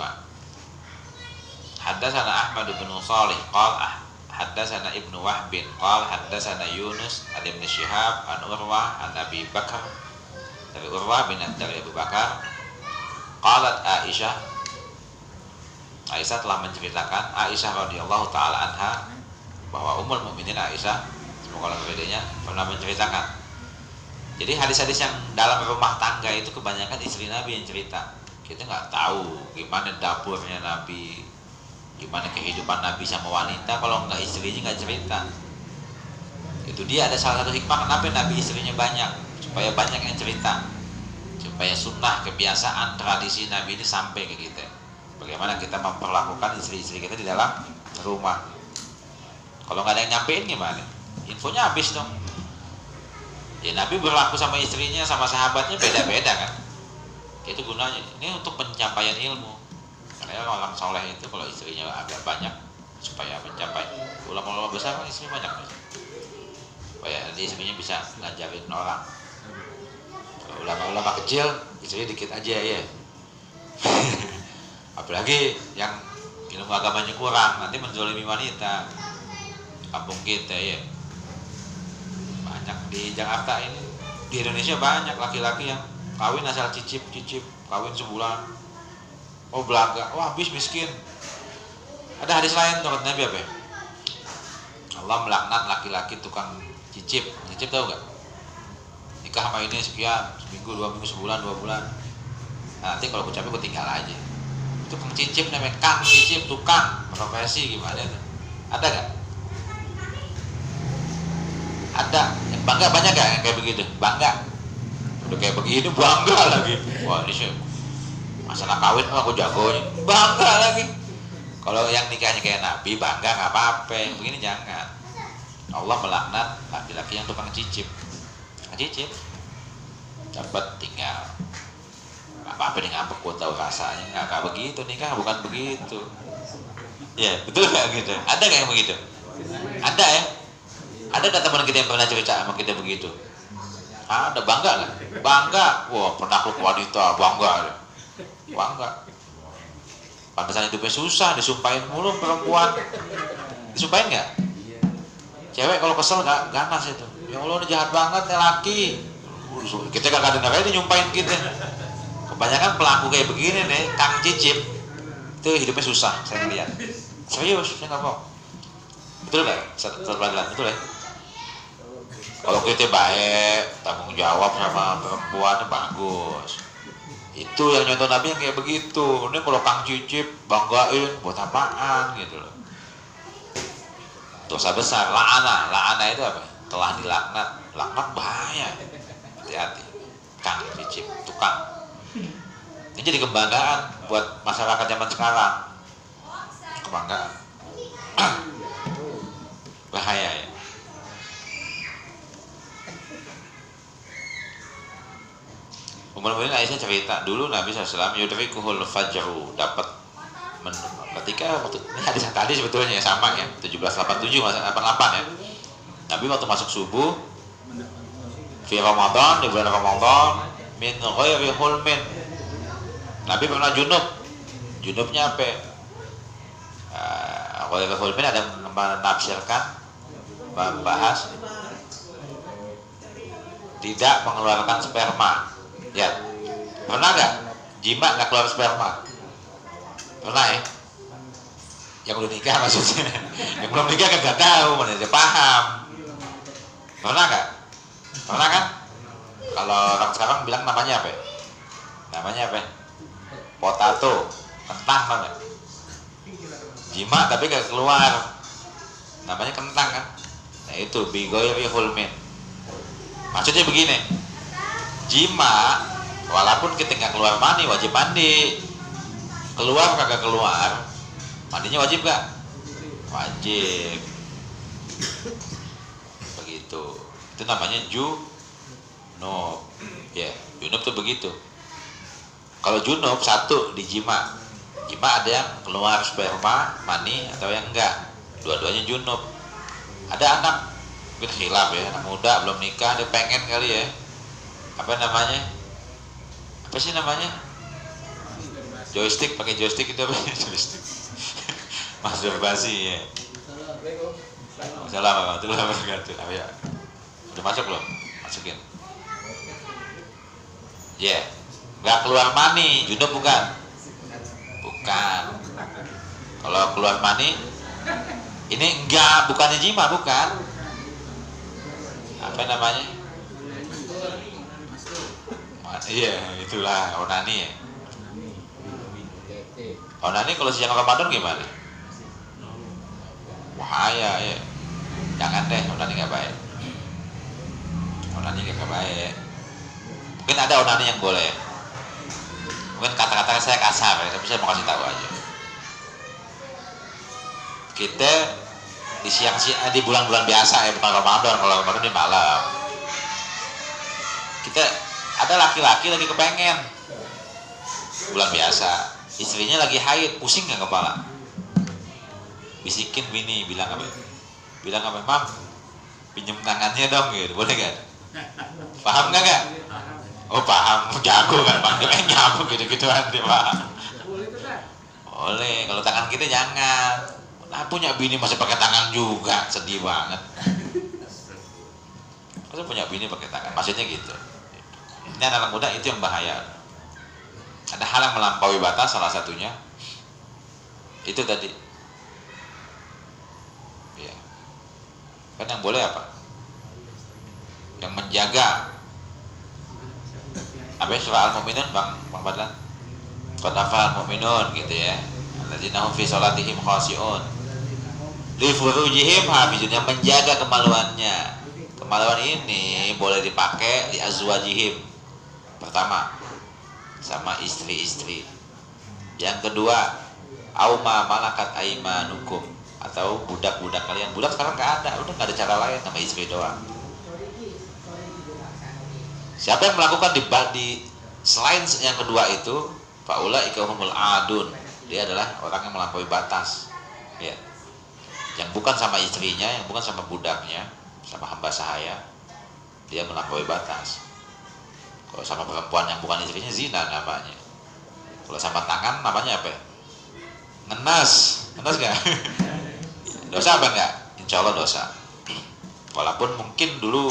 Haddatsana Ahmad bin Shalih qala haddatsana Ibnu Wahb qala haddatsana Yunus an Ibnu Syihab an Urwah an Abi Bakar, dari Urwah bin dari Abu Bakar, qalat Aisyah telah menceritakan, Aisyah radhiyallahu taala anha, bahwa Ummul Mukminin Aisyah, semoga Allah meridainya, pernah menceritakan. Jadi hadis-hadis yang dalam rumah tangga itu kebanyakan istri Nabi yang cerita. Kita nggak tahu gimana dapurnya Nabi, gimana kehidupan Nabi sama wanita kalau nggak istrinya nggak cerita. Itu dia ada salah satu hikmah kenapa Nabi istrinya banyak, supaya banyak yang cerita, supaya sunnah, kebiasaan, tradisi Nabi ini sampai ke kita. Bagaimana kita memperlakukan istri-istri kita di dalam rumah. Kalau nggak ada yang nyampein gimana? Infonya habis dong. Ya, Nabi berlaku sama istrinya, sama sahabatnya beda-beda kan. Itu gunanya. Ini untuk penyampaian ilmu. Karena orang soleh itu kalau istrinya agak banyak, supaya mencapai. Ulama-ulama besar kan istrinya banyak, supaya istrinya bisa ngajarin orang. Kalau ulama-ulama kecil, istrinya dikit aja ya. Apalagi yang ilmu agamanya kurang, nanti menzolimi wanita. Kampung kita ya, banyak di Jakarta ini, di Indonesia banyak laki-laki yang kawin asal cicip, kawin sebulan, oh belaga, wah habis miskin. Ada hadis lain tuh Nabi apa ya? Allah melaknat laki-laki tukang cicip tahu gak? Nikah sama ini sekian, seminggu, 2 minggu, sebulan, 2 bulan. Nah, nanti kalau aku capek gue tinggal aja. Tukang cicip namanya kang cicip, tukang profesi gimana itu? Ada gak? Ada yang bangga banyak gak yang kayak begitu? Bangga, udah kayak begini bangga lagi. Wah ini sih masalah kawin aku jagonya, bangga lagi. Kalau yang nikahnya kayak Nabi bangga nggak apa-apa, yang begini jangan. Allah melaknat laki-laki yang tukang cicip dapat tinggal, nggak apa-apa nih ngambek, gue tahu rasanya. Nggak begitu, nikah bukan begitu. Ya betul nggak gitu? Ada nggak yang begitu? Ada ya. Ada nggak teman kita yang pernah cerita sama kita begitu? Ada, bangga nggak? Bangga, wah penakluk wanita, bangga. Pantesan hidupnya susah, disumpahin mulu perempuan. Disumpahin nggak? Cewek kalau kesel nggak ganas itu. Ya Allah, ini jahat banget ya laki. Kita gak dengar aja nyumpahin kita. Kebanyakan pelaku kayak begini nih, kang cicip, itu hidupnya susah, saya ngeliat. Serius, saya nggak mau. Betul nggak? Terpelajaran, betul ya? Kalau kita baik, tanggung jawab sama perempuan bagus. Itu yang nyontoh Nabi yang kayak begitu. Ini kalau kang cicip banggain buat apaan gitu loh. Dosa besar, la'ana itu apa? Telah dilaknat. Laknat bahaya. Hati-hati. Kang cicip, tukang. Ini jadi kebanggaan buat masyarakat zaman sekarang. Kebanggaan. Bahaya ya. Ummul Mukminin Aisyah cerita dulu Nabi SAW yudrikuhul fajru, dapat ketika waktu ini hadis tadi sebetulnya ya sama ya, 1787 88 ya. Nabi waktu masuk subuh di Ramadan, di bulan Ramadan, min ghairi hulmin. Nabi pernah junubnya apa? Ghairi hulmin ada menafsirkan, membahas tidak mengeluarkan sperma. Ya, pernah nggak jima nggak keluar sperma? Pernah ya? Yang udah nikah maksudnya. Yang belum nikah kan nggak tahu, mana dia paham. Pernah nggak? Pernah kan? Kalau orang sekarang bilang namanya apa? Namanya apa? Potato, kentang kan? Jima tapi gak keluar, namanya kentang kan? Nah itu bigoiri hulmin. Maksudnya begini, jima walaupun kita nggak keluar mani wajib mandi, keluar kagak keluar mandinya wajib gak? Wajib. Begitu, itu namanya junub. Ya, junub tuh begitu. Kalau junub satu di jima ada yang keluar sperma mani atau yang enggak, dua-duanya junub. Ada anak mungkin khilaf ya, anak muda belum nikah, dia pengen kali ya, apa namanya, apa sih namanya, joystick, pakai joystick itu apa? Joystick masturbasi ya. Assalamualaikum warahmatullahi wabarakatuh. Ya, udah masuk belum? Masukin. Ya, nggak keluar mani, junub bukan? Bukan. Kalau keluar mani, ini enggak, bukannya jima, bukan. Apa namanya? Iya, itulah onani ya. Onani kalau siang Ramadan gimana? Bahaya ya. Jangan deh, onani nggak baik. Onani nggak baik. Mungkin ada onani yang boleh. Mungkin kata-kata saya kasar ya, tapi saya mau kasih tahu aja. Kita di siang-siang di bulan-bulan biasa ya, bukan Ramadan. Kalau Ramadan di malam. Kita ada laki-laki lagi kepengen bulan biasa, istrinya lagi haid, pusing nggak kepala? Bisikin bini, bilang apa? Mam, pinjem tangannya dong gitu, boleh gak? Paham nggak? Oh paham, jago kan bang, dia nyambung gitu-gitu nanti paham. Boleh, kalau tangan kita jangan. Nah punya bini masih pakai tangan juga, sedih banget. Masa punya bini pakai tangan, maksudnya gitu. Ini anak muda itu yang bahaya. Ada hal yang melampaui batas, salah satunya itu tadi. Ya. Kan yang boleh apa? Yang menjaga. Apa ya, surah Al-Mu'minun Bang Badlan? Qad afal mu'minun gitu ya. Alladzina hum fi sholatihim khashi'un. Li furujihim hafizun, yang menjaga kemaluannya. Kemaluan ini boleh dipakai di azwajihim. Pertama, sama istri-istri. Yang kedua, auma malakat aimanukum, atau budak-budak kalian. Budak sekarang nggak ada, udah nggak ada cara lain, sama istri doang. Siapa yang melakukan di selain yang kedua itu, faulaika humul adun, dia adalah orang yang melampaui batas. Ya. Yang bukan sama istrinya, yang bukan sama budaknya, sama hamba sahaya, dia melampaui batas. Kalau sama perempuan yang bukan istrinya, zina namanya. Kalau sama tangan namanya apa? Ngenas gak? Dosa apa enggak? Insya Allah dosa. Walaupun mungkin dulu,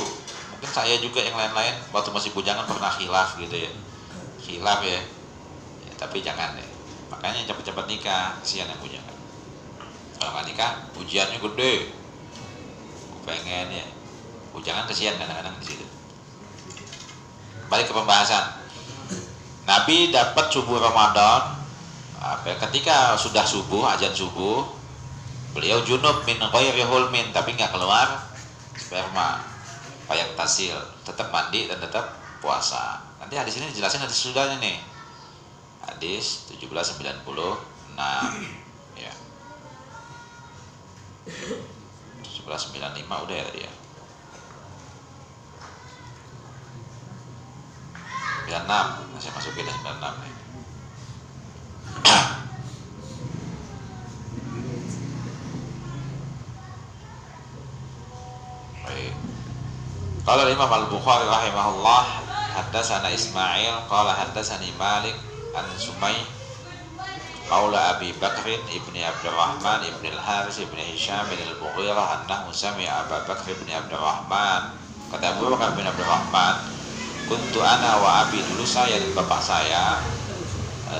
mungkin saya juga yang lain-lain waktu masih bujangan pernah khilaf gitu ya, khilaf ya, tapi jangan deh. Makanya cepat-cepat nikah, kasihan yang bujangan. Kalau nggak nikah, ujiannya gede. Pengen ya, bujangan kasihan kadang-kadang di situ. Balik ke pembahasan. Nabi dapat subuh Ramadan. Ketika sudah subuh, azan subuh, beliau junub min ghairi hulmin, tapi nggak keluar sperma. Payak tasil, tetap mandi dan tetap puasa. Nanti hadis ini dijelasin hadis sudahnya nih. Hadis 1796 ya. 1795 udah ya tadi ya. 96, saya masukin 96 nih. Baik. Qala Imam Al-Bukhari rahimahullah, haddatsana Ismail qala haddatsani Malik an Sumay qaula Abi Bakr ibni Abdurrahman ibni Al-Haris ibni Hisham bin Al-Mughirah annahu sami'a Abu Bakr ibni Abdurrahman, kata Abu Bakar bin Abdurrahman, kuntu ana wa abi, dulu saya dan bapak saya,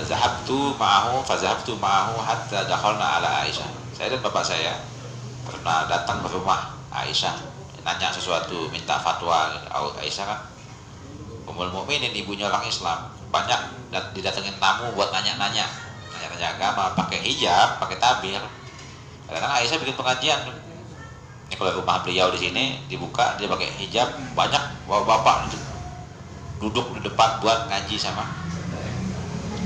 zahabtu ma'ahu hatta dakhalna ala Aisyah. Saya dan bapak saya pernah datang ke rumah Aisyah, nanya sesuatu, minta fatwa. Aisyah kan Ummul Mukminin, ibunya orang Islam, banyak didatengin tamu buat nanya-nanya agama, pakai hijab, pakai tabir. Kadang Aisyah bikin pengajian. Ini kalau rumah beliau di sini dibuka, dia pakai hijab, banyak bapak duduk di depan buat ngaji sama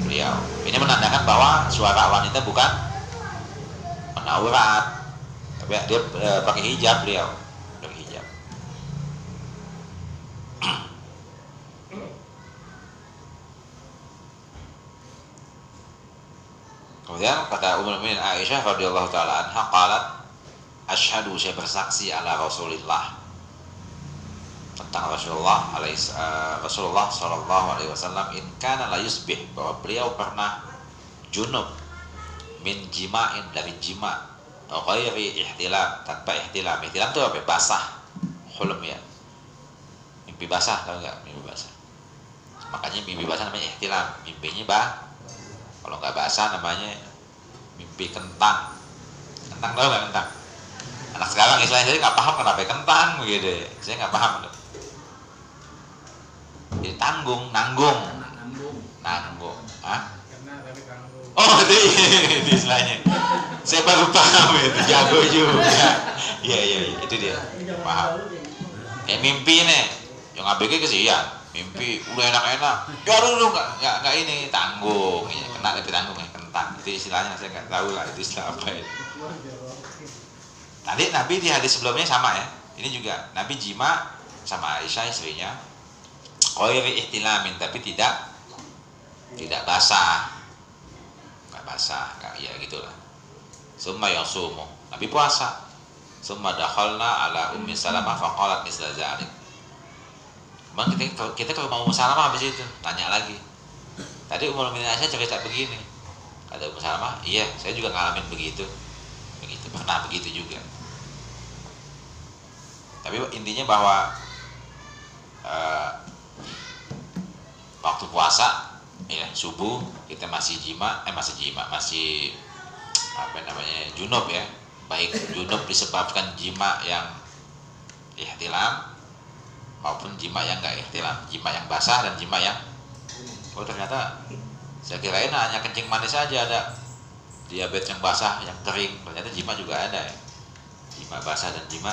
beliau. Ini menandakan bahwa suara wanita bukan menaurat, tapi dia pakai hijab beliau, pakai hijab. Kemudian kata Ummul Mukminin Aisyah radhiyallahu taala anha qalat, asyhadu, saya bersaksi ala Rasulillah, tentang Rasulullah sallallahu alaihi wasallam, in kana la yusbih, bahwa beliau pernah junub min jima'in, dari jima', ghairi ihtilam, tanpa ihtilam. Ihtilam itu apa? Basah, hulum ya, mimpi basah, tahu enggak mimpi basah? Makanya mimpi basah namanya ihtilam, mimpinya kalau nggak basah namanya mimpi kentang. Kentang, tahu nggak kentang? Anak sekarang istilahnya saya nggak paham kenapa kentang begitu. Saya nggak paham. Jadi nanggung. Ah? Oh, itu istilahnya. Saya baru paham itu, jago juga. Iya, itu dia. Paham. Mimpi nih, yang ABG kesian. Mimpi udah enak-enak, ya dulu nggak ini, tanggung ya, kena tapi tanggung ya, kentang itu istilahnya, saya nggak tahu lah itu istilah apa itu. Tadi Nabi di hadis sebelumnya sama ya, ini juga Nabi jima sama Aisyah istrinya, ghairi ihtilamin, tapi tidak basah, nggak basah, nggak, ya gitulah. Summa yasumu, Nabi puasa. Summa dakhalna ala Ummi Salamah faqalat misla dzalik. Bang, kita ke rumah Ummu Salamah habis itu tanya lagi. Tadi Ummul Mukminin Aisyah cerita begini. Kata Ummu Salamah, iya, saya juga ngalamin begitu, pernah begitu juga. Tapi intinya bahwa waktu puasa, ya subuh kita masih junub ya, baik junub disebabkan jima yang ihtilam maupun jima yang enggak ihtilam, jima yang basah dan jima yang ternyata saya kirain hanya kencing manis saja ada, diabetes yang basah, yang kering, ternyata jima juga ada ya, jima basah dan jima.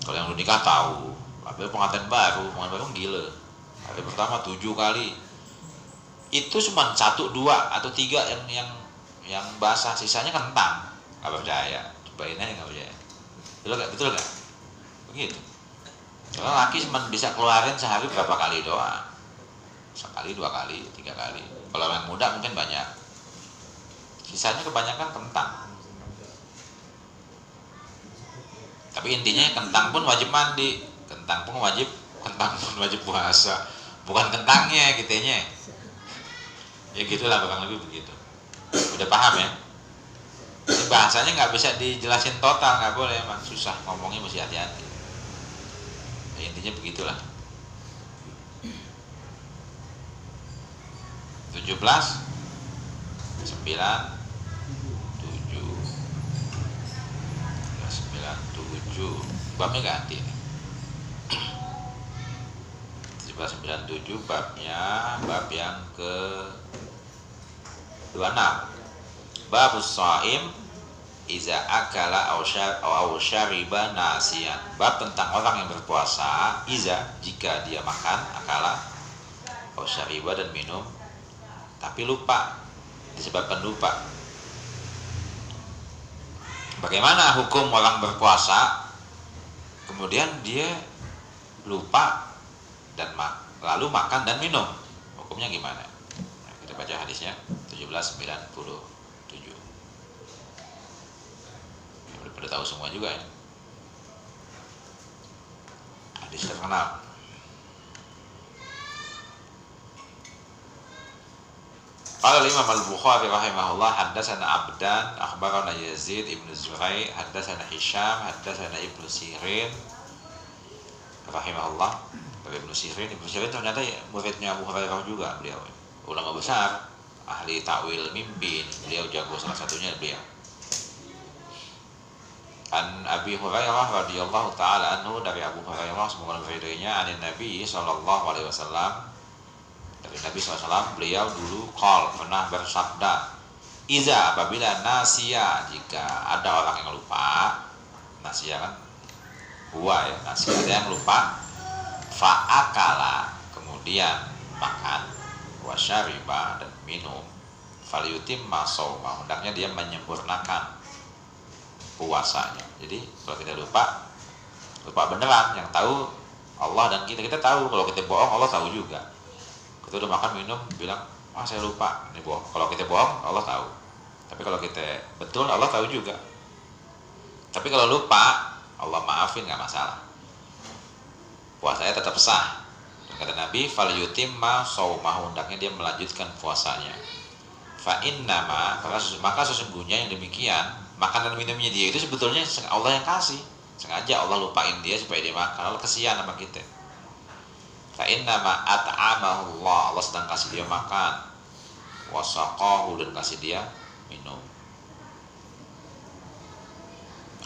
Kalau yang udah nikah tahu, tapi pengantin baru gila, hari pertama 7 kali, itu cuma 1, 2 atau 3 yang basah, sisanya kentang. Nggak percaya, cobain aja, nggak percaya. Betul nggak? Begitu. Kalau laki cuma bisa keluarin sehari berapa kali doang, sekali, 2 kali, 3 kali. Kalau yang muda mungkin banyak, sisanya kebanyakan kentang. Tapi intinya kentang pun wajib mandi, kentang pun wajib puasa, bukan kentangnya gitunya. Ya gitulah, kurang lebih begitu. Udah paham ya? Ini bahasanya nggak bisa dijelasin total, nggak boleh, emang susah ngomongnya, mesti hati-hati. Ya, intinya begitulah. 17, 9, 7, 97, babnya ganti. 17, 9, 7 bab yang ke 26. Babus shaim iza akala aw syariba nasiyan. Bab tentang orang yang berpuasa jika dia makan, akala aw syariba, dan minum tapi lupa, disebabkan lupa. Bagaimana hukum orang berpuasa kemudian dia lupa dan lalu makan dan minum, hukumnya gimana? Nah, kita baca hadisnya 1797. Udah tahu semua juga ya, hadis terkenal. Qala Imam Al-Bukhari rahimahullah, haddatsana Abdan akhbarana Yazid ibn Zurai, haddatsana Hisham, haddatsana Ibnu Sirin rahimahullah. Ibnu Sirin ternyata muridnya Abu Hurairah juga, beliau ulama besar, ahli takwil mimpi, beliau jago, salah satunya beliau. An Abi Hurairah radhiyallahu taala anhu, dari Abu Hurairah semoga meridainya, anin Nabi sallallahu alaihi wasallam, dari Nabi SAW, beliau dulu pernah bersabda, iza, apabila nasia, jika ada orang yang lupa, nasia kan huwa ya, nasia, ada yang lupa, fa'akala, kemudian makan, wasyariba, dan minum, falyutimma shauma, hendaknya dia menyempurnakan puasanya. Jadi kalau kita lupa beneran, yang tahu Allah dan kita tahu. Kalau kita bohong, Allah tahu juga. Kita udah makan minum bilang, saya lupa, ini bohong. Kalau kita bohong, Allah tahu. Tapi kalau kita betul, Allah tahu juga. Tapi kalau lupa, Allah maafin, nggak masalah, puasanya tetap sah. Dan kata Nabi, falyutimma shaumahu, hendaknya dia melanjutkan puasanya. Fa innama, maka sesungguhnya yang demikian, makan dan minumnya dia itu sebetulnya Allah yang kasih, sengaja Allah lupain dia supaya dia makan. Allah kesian sama kita. Fa innama at'amahu Allah, Allah sedang kasih dia makan, wasaqahu, dan kasih dia minum.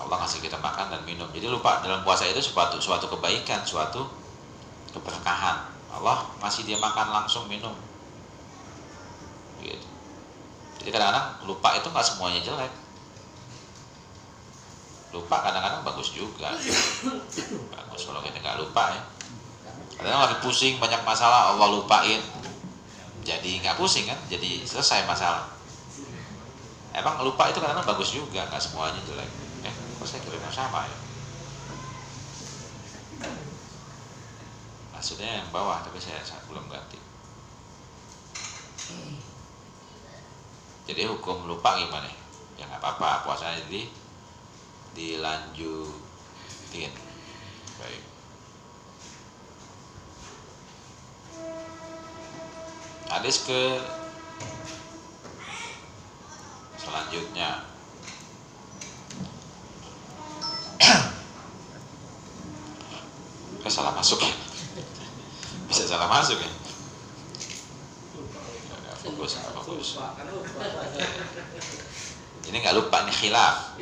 Allah kasih kita makan dan minum. Jadi lupa dalam puasa itu suatu kebaikan, suatu keberkahan. Allah masih dia makan langsung, minum gitu. Jadi kadang-kadang lupa itu nggak semuanya jelek. Lupa kadang-kadang bagus juga. Bagus kalau kita nggak lupa ya. Kadang-kadang lagi pusing, banyak masalah, Allah lupain, jadi nggak pusing kan, jadi selesai masalah. Emang lupa itu kadang-kadang bagus juga, nggak semuanya jelek. Kok saya kirimnya sama ya? Maksudnya yang bawah, tapi saya belum ganti. Jadi hukum lupa gimana? Ya nggak apa-apa, puasanya jadi dilanjutin. Baik. Hadis ke selanjutnya. Salah masuk ya. Bisa salah masuk ya. Fokus. Ini nggak lupa, ini khilaf.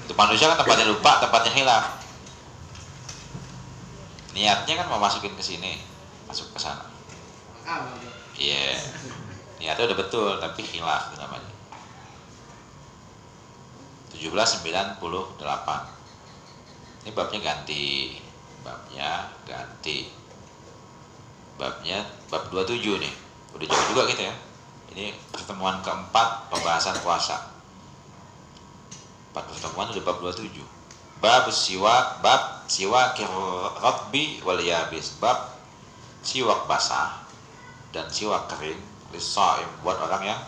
Itu manusia kan tempatnya lupa, tempatnya khilaf. Niatnya kan mau masukin ke sini, masuk ke sana. Iya. Niatnya udah betul, tapi khilaf itu namanya. 1798. Ini babnya ganti. Babnya bab 27 nih. Udah jauh juga gitu ya. Ini pertemuan keempat pembahasan puasa. 4 pertemuan udah bab 27. Bab siwakir ratbi wal yabis. Bab siwak basah dan siwak kering lissaim, buat orang yang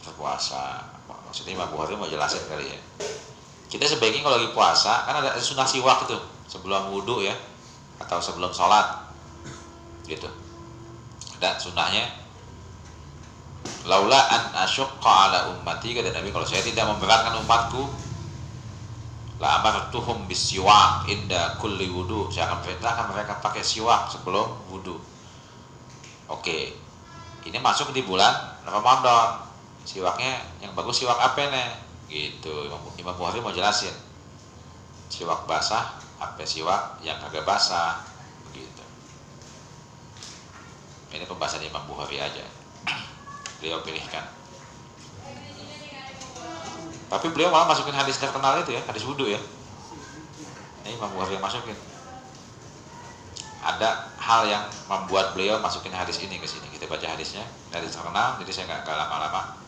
berpuasa. Maksudnya Imam Bukhari mau jelasin kali ya. Kita sebaiknya kalau lagi puasa, kan ada sunnah siwak itu sebelum wudhu ya, atau sebelum sholat gitu. Ada sunnahnya, laula an asyqa ala ummati, kata Nabi, kalau saya tidak memberatkan umatku, la amartuhum bisiwak inda kulli wudu, saya akan perintahkan mereka pakai siwak sebelum wudu. Oke, ini masuk di bulan Ramadan. Siwaknya yang bagus siwak apa nih? Gitu, Imam Bukhari mau jelasin siwak basah apa siwak yang kagak basah begitu. Ini pembahasan Imam Bukhari aja, beliau pilihkan. Tapi beliau malah masukin hadis terkenal itu ya, hadis wudu ya. Ini Imam Bukhari yang masukin. Ada hal yang membuat beliau masukin hadis ini ke sini. Kita baca hadisnya, hadis terkenal, jadi saya nggak lama-lama,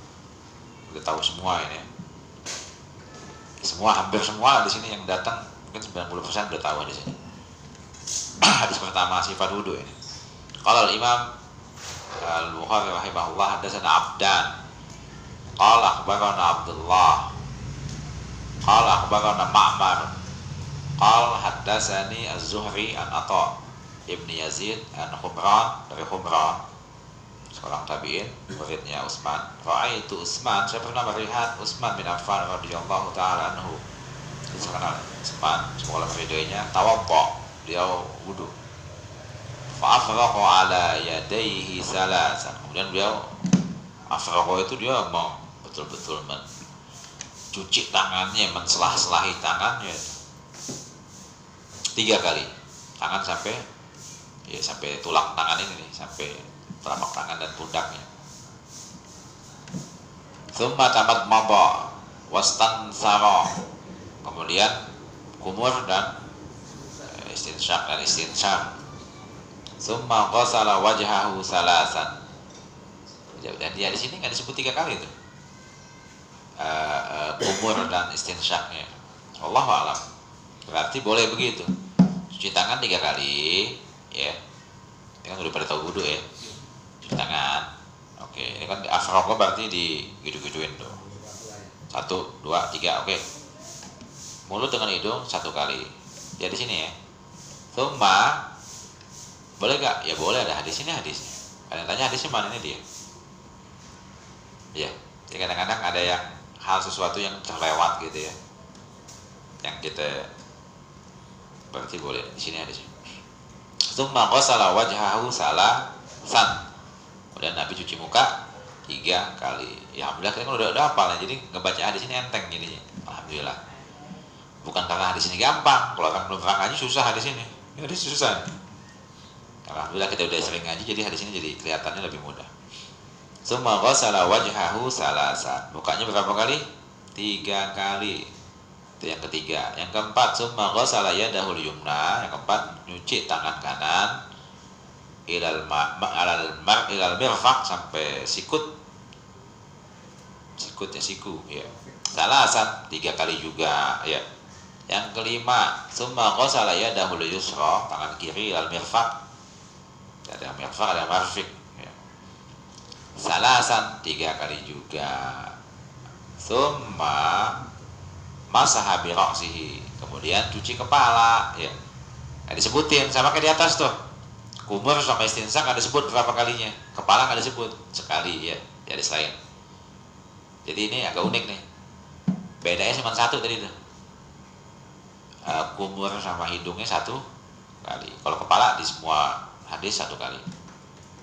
udah tahu semua ini. Hampir semua di sini yang datang mungkin 90% udah tahu di sini. Hadis pertama sifat wudu ini. Qala al-Imam Al-Bukhari rahimahullah, hadatsana Abdan. Qala akhbarana Abdullah. Qala akhbarana Ma'mar. Qala hadatsani Az-Zuhri an Atha Ibni Yazid an Khumran, dari Khumran, seorang tabi'in, muridnya Utsman. Ra'aitu Utsman, saya pernah melihat Utsman bin Affan radhiyallahu taala anhu. Terkenal Utsman, semoga Allah meridainya, tawaddo, dia wudu. Fa afraqa ala yadayhi salasan. Kemudian beliau afraqa itu dia mau betul-betul cuci tangannya, menselah-selahi tangannya 3 kali. Tangan sampai sampai tulang tangan ini nih, sampai telapak tangan dan pundaknya. Tsumma tamadmada wastansara. Kemudian kumur dan istinsyaq. Tsumma ghasala wajhahu salasan. Dan dia di sini nggak disebut 3 kali itu. Kumur dan istinsyaqnya. Wallahu a'lam. Berarti boleh begitu. Cuci tangan 3 kali, ya. Ini kan udah pada tahu wudu ya. Cuci tangan. Oke, ini kan afroqa berarti di gitu-gituin tuh. 1, 2, 3, oke. Mulut dengan hidung 1 kali. Ya di sini ya. Tsumma boleh gak? Ya boleh, ada hadis ini hadisnya. Kalian tanya hadisnya mana, ini dia. Ya, jadi kadang-kadang ada yang hal sesuatu yang terlewat gitu ya. Yang kita berarti boleh di sini hadisnya. Tsumma ghasala wajhahu salasan. Kemudian Nabi cuci muka 3 kali. Ya alhamdulillah kita kan udah hafal ya. Jadi ngebaca hadis ini enteng gini. Alhamdulillah. Bukan karena hadis ini gampang. Kalau orang belum pernah ngaji susah hadis ini. Ini hadis susah. Alhamdulillah kita udah sering ngaji, jadi hadis ini jadi kelihatannya lebih mudah. Tsumma ghasala wajhahu salasan. Mukanya berapa kali? 3 kali. Itu yang ketiga. Yang keempat, tsumma ghasala yadahul yumna. Yang keempat, nyuci tangan kanan ilal mirfaq sampai sikut. Sikutnya siku, ya. Salasan 3 kali juga, ya. Yang kelima, tsumma ghasala yadahul yusra, tangan kiri ilal mirfaq. Ada yang mirfaq, ada yang marfiq, ya. Salasan 3 kali juga. Tsumma masaha bi ra'sihi, kemudian cuci kepala, ya. Nah, disebutin sama kayak di atas tuh. Kumur sama istinsak ada disebut berapa kalinya. Kepala nggak disebut, sekali, ya. Jadi selain. Jadi ini agak unik nih. Bedanya cuma 1 tadi tuh. Kumur sama hidungnya 1 kali. Kalau kepala di semua hadis 1 kali.